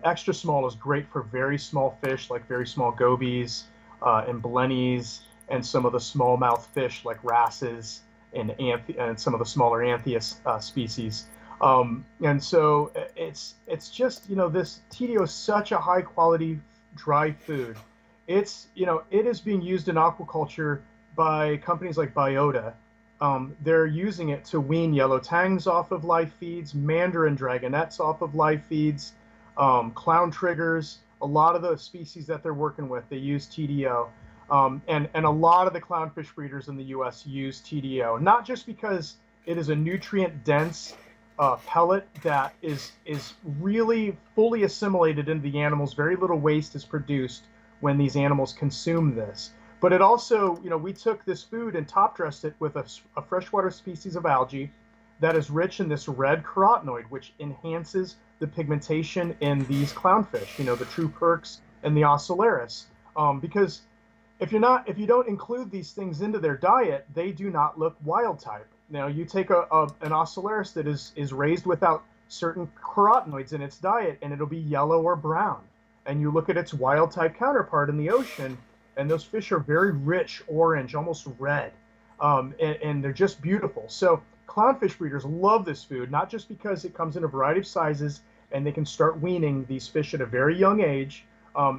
Extra small is great for very small fish, like very small gobies and blennies, and some of the smallmouth fish like wrasses and some of the smaller anthias species. It's just, this TDO is such a high quality dry food. It is being used in aquaculture by companies like Biota. They're using it to wean yellow tangs off of live feeds, mandarin dragonets off of live feeds, clown triggers. A lot of the species that they're working with, they use TDO. And a lot of the clownfish breeders in the U.S. use TDO, not just because it is a nutrient-dense pellet that is really fully assimilated into the animals. Very little waste is produced when these animals consume this. But it also, we took this food and top dressed it with a freshwater species of algae that is rich in this red carotenoid, which enhances the pigmentation in these clownfish, the true perks and the ocellaris. Because if you don't include these things into their diet, they do not look wild type. Now, you take an ocellaris that is raised without certain carotenoids in its diet, and it'll be yellow or brown. And you look at its wild type counterpart in the ocean, and those fish are very rich orange, almost red, and they're just beautiful. So clownfish breeders love this food, not just because it comes in a variety of sizes, and they can start weaning these fish at a very young age.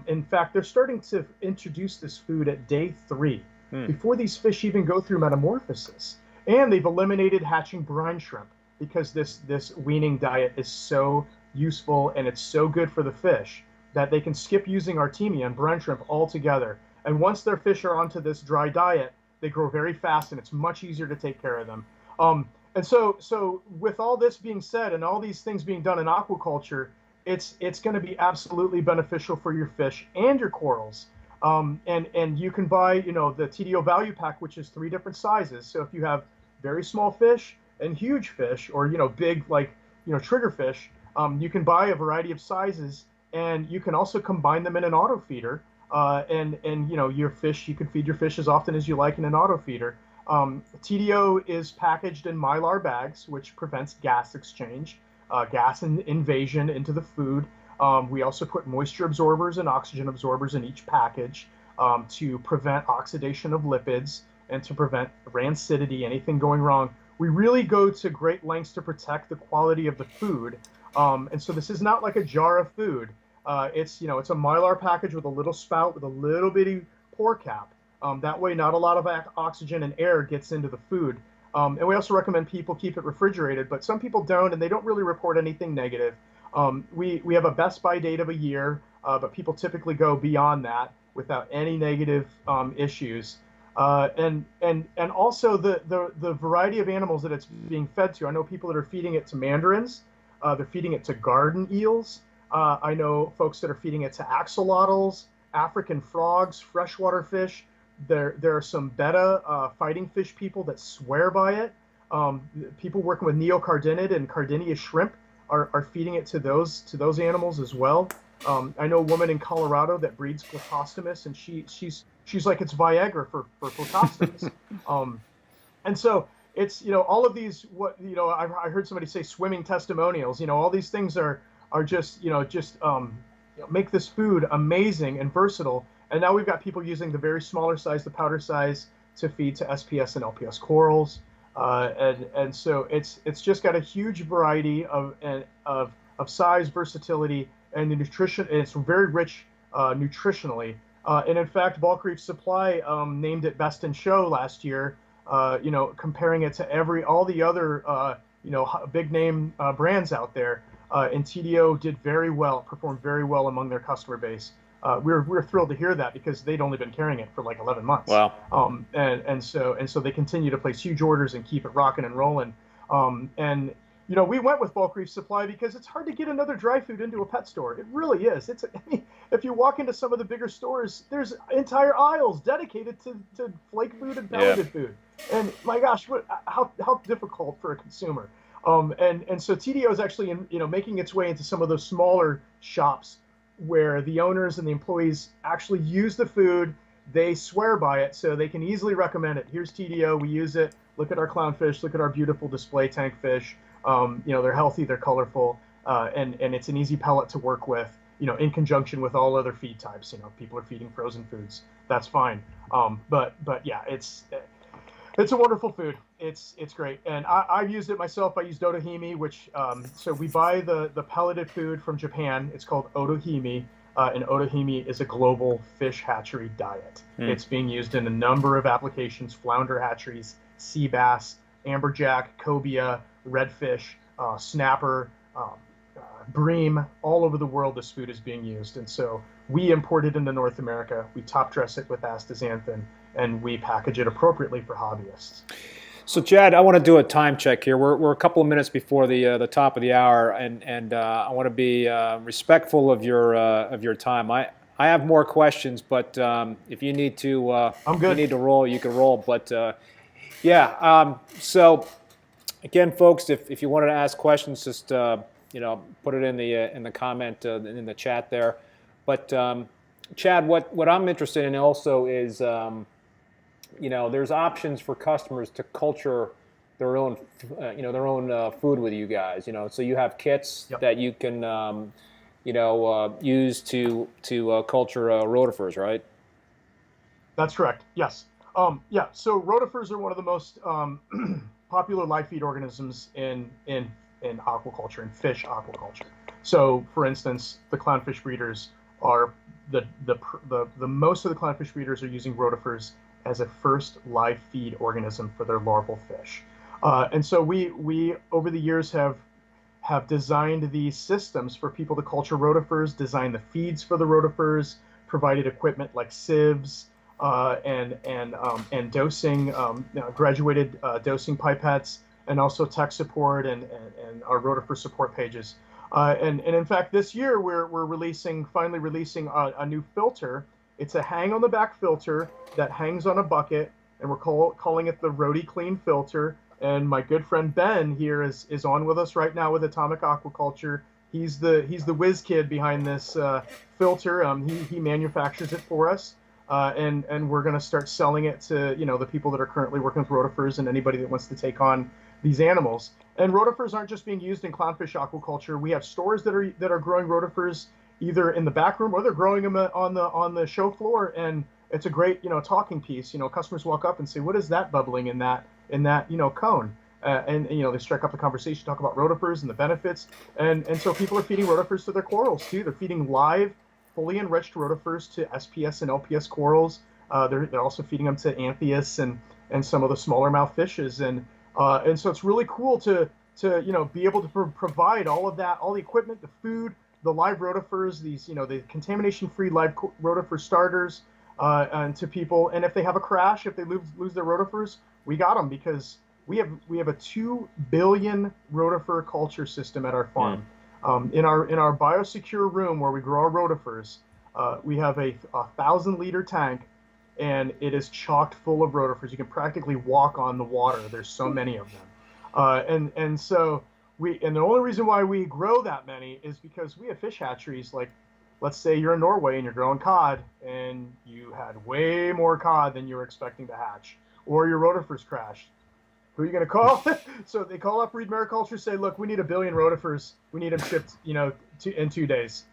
In fact, they're starting to introduce this food at day 3, before these fish even go through metamorphosis. And they've eliminated hatching brine shrimp because this weaning diet is so useful and it's so good for the fish that they can skip using Artemia and brine shrimp altogether. And once their fish are onto this dry diet, they grow very fast and it's much easier to take care of them. So with all this being said and all these things being done in aquaculture, it's going to be absolutely beneficial for your fish and your corals. And you can buy, the TDO value pack, which is 3 different sizes. So if you have very small fish and huge fish, or, big, trigger fish, you can buy a variety of sizes, and you can also combine them in an auto feeder. Your fish, you can feed your fish as often as you like in an auto feeder. TDO is packaged in Mylar bags, which prevents gas exchange, gas invasion into the food. We also put moisture absorbers and oxygen absorbers in each package to prevent oxidation of lipids and to prevent rancidity, anything going wrong. We really go to great lengths to protect the quality of the food. And so this is not like a jar of food. It's a Mylar package with a little spout with a little bitty pour cap. That way, not a lot of oxygen and air gets into the food. And we also recommend people keep it refrigerated, but some people don't, and they don't really report anything negative. We have a best by date of a year, but people typically go beyond that without any negative issues. And also the variety of animals that it's being fed to. I know people that are feeding it to mandarins. They're feeding it to garden eels. I know folks that are feeding it to axolotls, African frogs, freshwater fish. There are some betta fighting fish people that swear by it. People working with neocardinid and cardinia shrimp are feeding it to those animals as well. I know a woman in Colorado that breeds Clocostomus, and she's like, it's Viagra for Clocostomus. And so it's, all of these, I heard somebody say swimming testimonials. All these things are just make this food amazing and versatile. And now we've got people using the very smaller size, the powder size, to feed to SPS and LPS corals. And so it's just got a huge variety of size, versatility, and the nutrition. And it's very rich nutritionally. And in fact, Bulk Reef Supply named it Best in Show last year. Comparing it to all the other big name brands out there. And TDO did very well, performed very well among their customer base. We're thrilled to hear that because they'd only been carrying it for like 11 months. Wow. And so they continue to place huge orders and keep it rocking and rolling. And we went with bulk reef supply because it's hard to get another dry food into a pet store. It really is. I mean, if you walk into some of the bigger stores, there's entire aisles dedicated to flake food and pelleted food. And my gosh, how difficult for a consumer. And so TDO is actually making its way into some of those smaller shops where the owners and the employees actually use the food. They swear by it, so they can easily recommend it. Here's TDO, we use it. Look at our clownfish, look at our beautiful display tank fish. They're healthy, they're colorful, and it's an easy pellet to work with, in conjunction with all other feed types. People are feeding frozen foods, that's fine. But yeah, it's a wonderful food. It's great, and I've used it myself. I used otohime, which so we buy the pelleted food from Japan. It's called otohime, and otohime is a global fish hatchery diet. It's being used in a number of applications: flounder hatcheries, sea bass, amberjack, cobia, redfish, snapper, bream. All over the world, this food is being used, and so we import it into North America. We top dress it with astaxanthin, and we package it appropriately for hobbyists. So, Chad, I want to do a time check here. We're a couple of minutes before the top of the hour, and I want to be respectful of your time. I have more questions, but if you need to, I'm good. You need to roll, you can roll. But so again, folks, if you wanted to ask questions, just put it in the comment in the chat there. But Chad, what I'm interested in also is there's options for customers to culture their own food with you guys. So you have kits that you can use to culture rotifers, right? That's correct. Yes. So rotifers are one of the most popular live feed organisms in aquaculture, in fish aquaculture. So, for instance, the clownfish breeders are the most of the clownfish breeders are using rotifers as a first live feed organism for their larval fish. And so we over the years have designed these systems for people to culture rotifers, designed the feeds for the rotifers, provided equipment like sieves and dosing, graduated dosing pipettes, and also tech support and our rotifer support pages. And in fact, this year we're finally releasing a new filter. It's a hang on the back filter that hangs on a bucket, and we're calling it the Roti Clean filter. And my good friend Ben here is on with us right now with Atomic Aquaculture. He's the whiz kid behind this filter. He manufactures it for us, and we're going to start selling it to the people that are currently working with rotifers and anybody that wants to take on these animals. And rotifers aren't just being used in clownfish aquaculture. We have stores that are growing rotifers either in the back room or they're growing them on the show floor, and it's a great talking piece. Customers walk up and say, "What is that bubbling in that cone?" And they strike up the conversation, talk about rotifers and the benefits, and so people are feeding rotifers to their corals too. They're feeding live, fully enriched rotifers to SPS and LPS corals. They're also feeding them to anthias and some of the smaller mouth fishes, and so it's really cool to be able to provide all of that, all the equipment, the food, the live rotifers, these the contamination-free live rotifer starters, and to people. And if they have a crash, if they lose their rotifers, we got them, because we have a 2 billion rotifer culture system at our farm. In our biosecure room where we grow our rotifers, we have a 1,000-liter tank, and it is chocked full of rotifers. You can practically walk on the water. There's so many of them, and so the only reason why we grow that many is because we have fish hatcheries. Like, let's say you're in Norway and you're growing cod, and you had way more cod than you were expecting to hatch, or your rotifers crashed. Who are you going to call? So they call up Reed Mariculture, say, "Look, we need 1 billion rotifers. We need them shipped, in 2 days.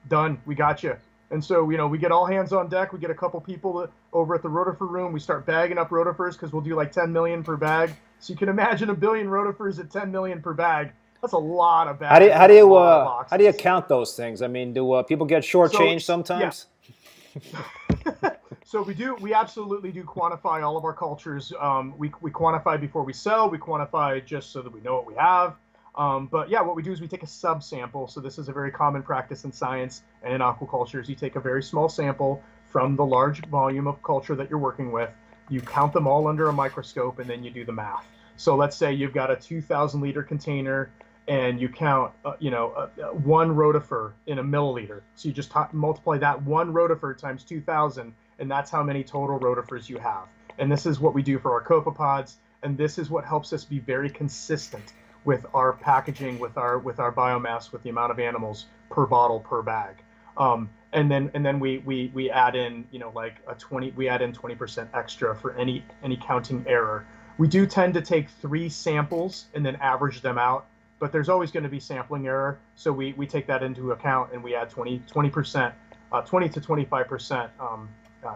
Done. We got you." And so, we get all hands on deck. We get a couple people over at the rotifer room. We start bagging up rotifers because we'll do like 10 million per bag. So you can imagine 1 billion rotifers at 10 million per bag. That's a lot of bags. How do you count those things? I mean, do people get shortchanged sometimes? Yeah. So we absolutely do quantify all of our cultures. We quantify before we sell. We quantify just so that we know what we have. But yeah, what we do is we take a subsample. So this is a very common practice in science and in aquaculture. Is you take a very small sample from the large volume of culture that you're working with. You count them all under a microscope, and then you do the math. So let's say you've got a 2,000-liter container. and you count, one rotifer in a milliliter. So you just multiply that one rotifer times 2,000, and that's how many total rotifers you have. And this is what we do for our copepods, and this is what helps us be very consistent with our packaging, with our biomass, with the amount of animals per bottle per bag. And then we add in, we add in 20% extra for any counting error. We do tend to take 3 samples and then average them out, but there's always going to be sampling error. So we take that into account, and we add 20% to 25%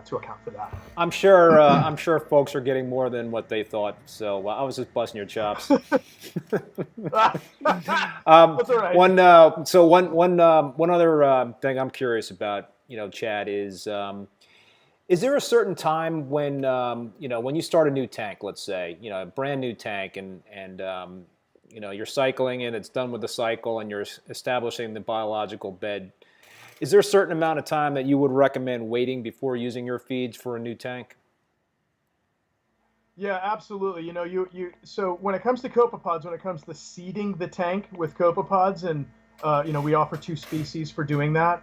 to account for that. I'm sure folks are getting more than what they thought. So I was just busting your chops. That's all right. One other thing I'm curious about, Chad, is there a certain time when when you start a new tank, let's say, a brand new tank, and you're cycling and it's done with the cycle and you're establishing the biological bed? Is there a certain amount of time that you would recommend waiting before using your feeds for a new tank? Yeah, absolutely. So when it comes to copepods, when it comes to seeding the tank with copepods, and we offer 2 species for doing that.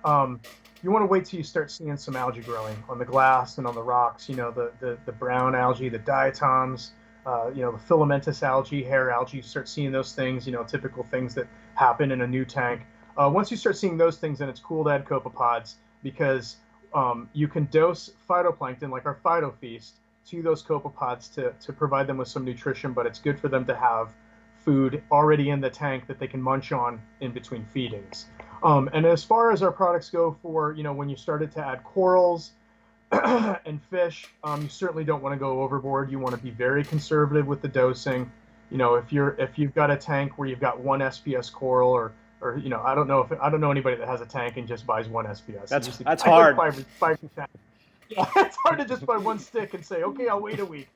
You want to wait till you start seeing some algae growing on the glass and on the rocks. The brown algae, the diatoms, the filamentous algae, hair algae. You start seeing those things. Typical things that happen in a new tank. Once you start seeing those things, then it's cool to add copepods, because you can dose phytoplankton, like our Phyto feast, to those copepods to provide them with some nutrition, but it's good for them to have food already in the tank that they can munch on in between feedings. And as far as our products go for, when you started to add corals and fish, you certainly don't want to go overboard. You want to be very conservative with the dosing. If you've got a tank where you've got 1 SPS coral, or I don't know anybody that has a tank and just buys 1 SPS. That's hard. Yeah, it's hard to just buy 1 stick and say, okay, I'll wait a week.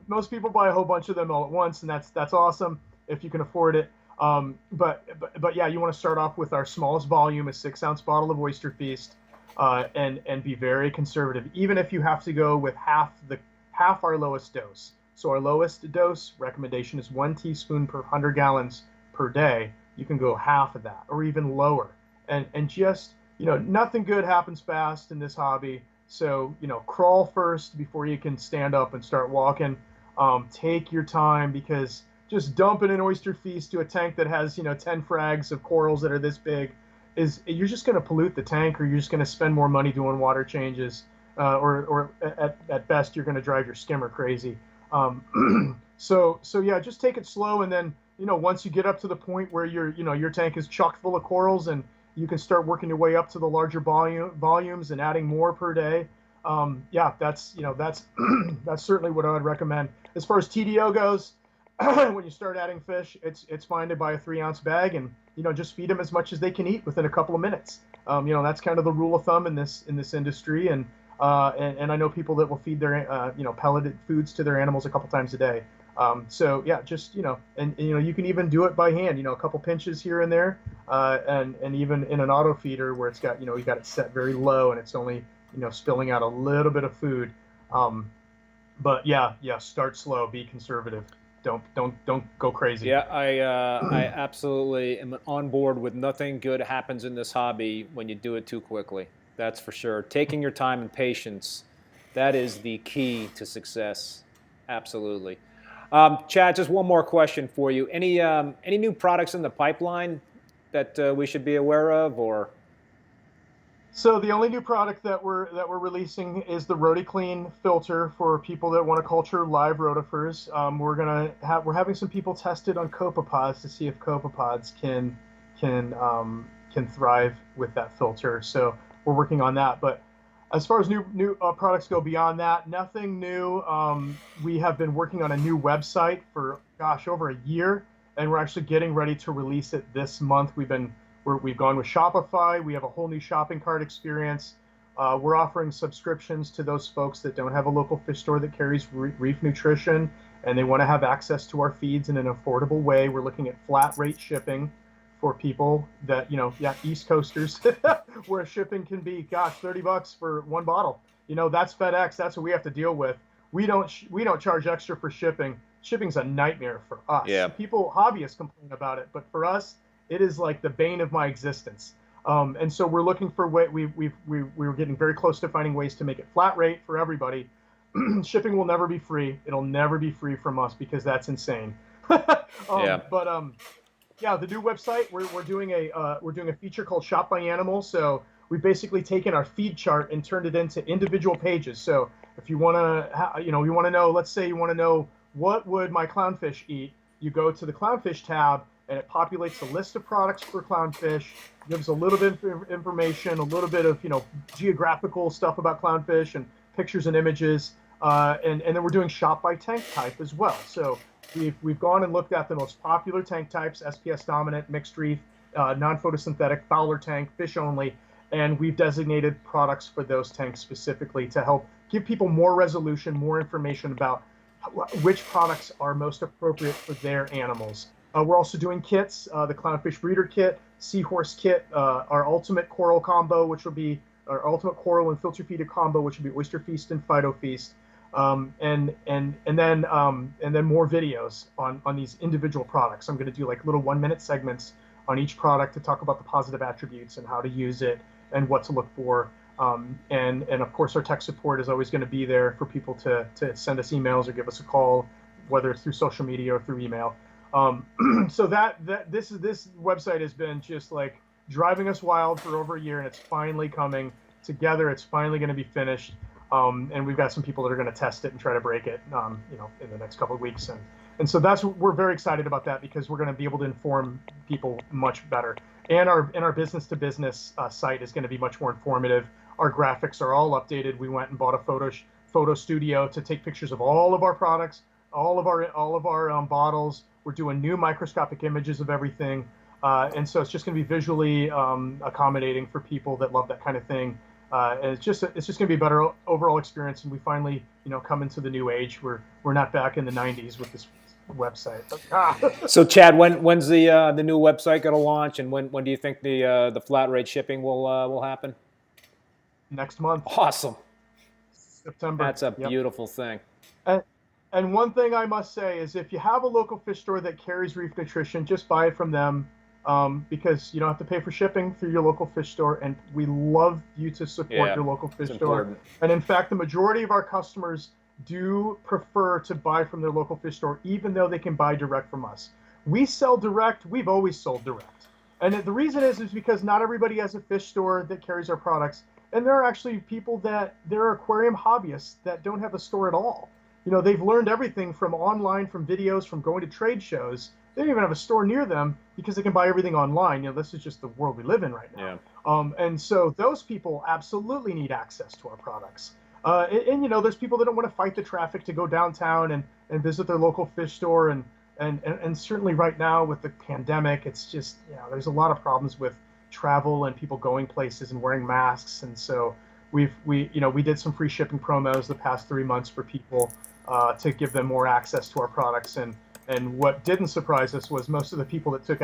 Most people buy a whole bunch of them all at once, and that's awesome if you can afford it. But yeah, you want to start off with our smallest volume, a 6-ounce bottle of Oyster Feast, and be very conservative, even if you have to go with half our lowest dose. So our lowest dose recommendation is 1 teaspoon per 100 gallons per day. You can go half of that, or even lower, and just nothing good happens fast in this hobby. So, crawl first before you can stand up and start walking. Take your time, because just dumping an Oyster Feast to a tank that has, 10 frags of corals that are this big, you're just going to pollute the tank, or you're just going to spend more money doing water changes, or at best, you're going to drive your skimmer crazy. So yeah, just take it slow, and then, once you get up to the point where your tank is chock full of corals, and you can start working your way up to the larger volumes and adding more per day. Yeah, that's that's certainly what I would recommend. As far as TDO goes, when you start adding fish, it's fine to buy a 3-ounce bag, and just feed them as much as they can eat within a couple of minutes. That's kind of the rule of thumb in this industry, and I know people that will feed their pelleted foods to their animals a couple times a day. So yeah, just and you can even do it by hand. A couple pinches here and there, and even in an auto feeder where it's got you got it set very low, and it's only spilling out a little bit of food. But yeah, start slow, be conservative. Don't go crazy. Yeah, I absolutely am on board with nothing good happens in this hobby when you do it too quickly. That's for sure. Taking your time and patience, that is the key to success. Absolutely. Chad, just one more question for you. Any new products in the pipeline that we should be aware of, or? So the only new product that we're releasing is the RotiClean filter for people that want to culture live rotifers. We're having some people test it on copepods to see if copepods can thrive with that filter. So we're working on that. But as far as new products go beyond that, nothing new. We have been working on a new website for over a year, and we're actually getting ready to release it this month. We've gone with Shopify. We have a whole new shopping cart experience. We're offering subscriptions to those folks that don't have a local fish store that carries Reef Nutrition, and they want to have access to our feeds in an affordable way. We're looking at flat rate shipping for people that, East Coasters, where shipping can be, $30 for 1 bottle. That's FedEx. That's what we have to deal with. We don't charge extra for shipping. shipping's a nightmare for us. Yeah. People, hobbyists complain about it, but for us, it is like the bane of my existence. And so we're looking for we were getting very close to finding ways to make it flat rate for everybody. Shipping will never be free. It'll never be free from us because that's insane. Yeah. But yeah, the new website, we're doing a feature called Shop by Animal. So we've basically taken our feed chart and turned it into individual pages. So if you want to, you want to know, let's say you want to know what would my clownfish eat, you go to the clownfish tab and it populates a list of products for clownfish, gives a little bit of information, a little bit of geographical stuff about clownfish and pictures and images, and then we're doing shop by tank type as well. So we've gone and looked at the most popular tank types: SPS dominant, mixed reef, non-photosynthetic, fowler tank, fish only, and we've designated products for those tanks specifically to help give people more resolution, more information about which products are most appropriate for their animals. We're also doing kits, the Clownfish Breeder Kit, Seahorse Kit, our Ultimate Coral Combo, which will be our Ultimate Coral and Filter Feeder Combo, which will be Oyster Feast and Phyto Feast, and then more videos on these individual products. I'm going to do like little 1-minute segments on each product to talk about the positive attributes and how to use it and what to look for. And of course, our tech support is always going to be there for people to send us emails or give us a call, whether it's through social media or through email. So this website has been just like driving us wild for over a year, and it's finally coming together. It's finally going to be finished, and we've got some people that are going to test it and try to break it, in the next couple of weeks. And so we're very excited about that because we're going to be able to inform people much better. And our business to business site is going to be much more informative. Our graphics are all updated. We went and bought a photo studio to take pictures of all of our products, all of our bottles. We're doing new microscopic images of everything, and so it's just going to be visually accommodating for people that love that kind of thing. And it's just going to be a better overall experience. And we finally, come into the new age. We're not back in the '90s with this website. So Chad, when's the new website going to launch, and when do you think the flat rate shipping will happen? Next month. Awesome. September. That's a beautiful thing. And one thing I must say is if you have a local fish store that carries Reef Nutrition, just buy it from them, because you don't have to pay for shipping through your local fish store. And we love you to support your local fish store. Important. And in fact, the majority of our customers do prefer to buy from their local fish store, even though they can buy direct from us. We sell direct. We've always sold direct. And the reason is because not everybody has a fish store that carries our products. And there are actually people there are aquarium hobbyists that don't have a store at all. They've learned everything from online, from videos, from going to trade shows. They don't even have a store near them because they can buy everything online. This is just the world we live in right now. Yeah. And so those people absolutely need access to our products. And there's people that don't want to fight the traffic to go downtown and visit their local fish store. And certainly right now with the pandemic, it's just, there's a lot of problems with travel and people going places and wearing masks. And so we did some free shipping promos the past 3 months for people to give them more access to our products. And what didn't surprise us was most of the people that took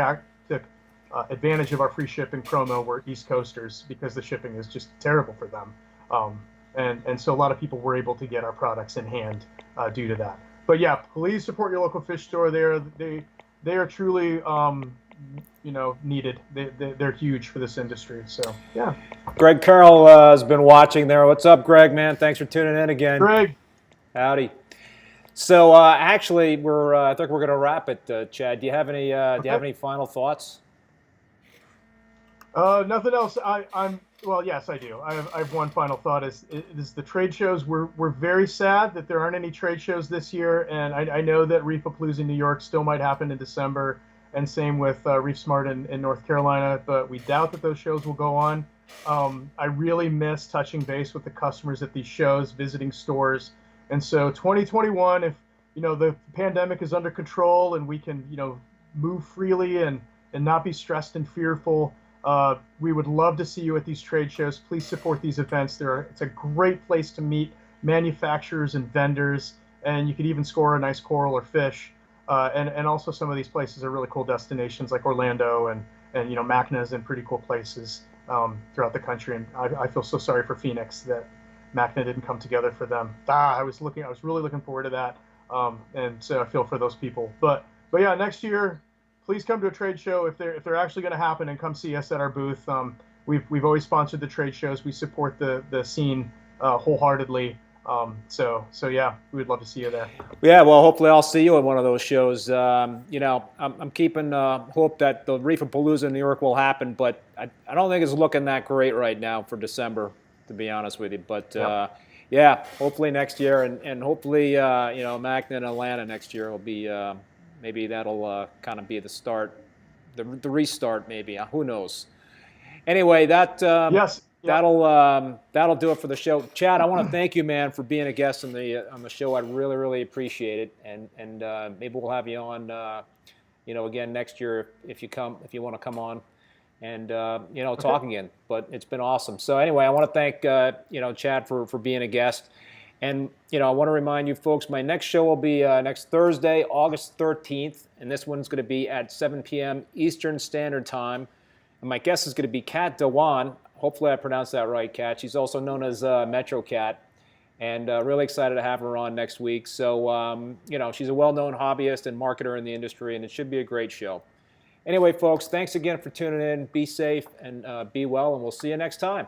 advantage of our free shipping promo were East Coasters because the shipping is just terrible for them. And so a lot of people were able to get our products in hand due to that. But yeah, please support your local fish store. They are truly needed. They're huge for this industry. So yeah. Greg Carroll has been watching there. What's up, Greg? Man, thanks for tuning in again. Greg, howdy. So actually, I think we're going to wrap it. Chad, do you have any final thoughts? Nothing else. Well, yes, I do. I have one final thought. Is the trade shows? We're very sad that there aren't any trade shows this year, and I know that Reefapalooza in New York still might happen in December, and same with Reef Smart in North Carolina. But we doubt that those shows will go on. I really miss touching base with the customers at these shows, visiting stores, and so 2021, if the pandemic is under control and we can move freely and not be stressed and fearful. We would love to see you at these trade shows. Please support these events. It's a great place to meet manufacturers and vendors, and you could even score a nice coral or fish. And also some of these places are really cool destinations like Orlando and Macna's and pretty cool places throughout the country. And I feel so sorry for Phoenix that Macna didn't come together for them. I was really looking forward to that. And so I feel for those people. But yeah, next year, please come to a trade show if they're actually going to happen, and come see us at our booth. We've always sponsored the trade shows. We support the scene wholeheartedly. So yeah, we would love to see you there. Yeah, well, hopefully I'll see you at one of those shows. You know, I'm keeping hope that the Reefapalooza in New York will happen, but I don't think it's looking that great right now for December, to be honest with you. But yeah, hopefully next year, and hopefully you know, Magna and Atlanta next year will be maybe that'll kind of be the start, the restart maybe. Who knows? Anyway, that Yes. Yeah. that'll do it for the show. Chad, I want to thank you, man, for being a guest on the show. I really appreciate it, and maybe we'll have you on, you know, again next year if you want to come on, and you know, talk again. But it's been awesome. So anyway, I want to thank you know, Chad for being a guest, and you know, I want to remind you folks, my next show will be next Thursday, August 13th, and this one's going to be at 7 p.m. Eastern Standard Time. And my guest is going to be Kat Dewan. Hopefully I pronounced that right, Kat. She's also known as Metro Cat. And really excited to have her on next week. So, you know, she's a well-known hobbyist and marketer in the industry, and it should be a great show. Anyway, folks, thanks again for tuning in. Be safe and be well, and we'll see you next time.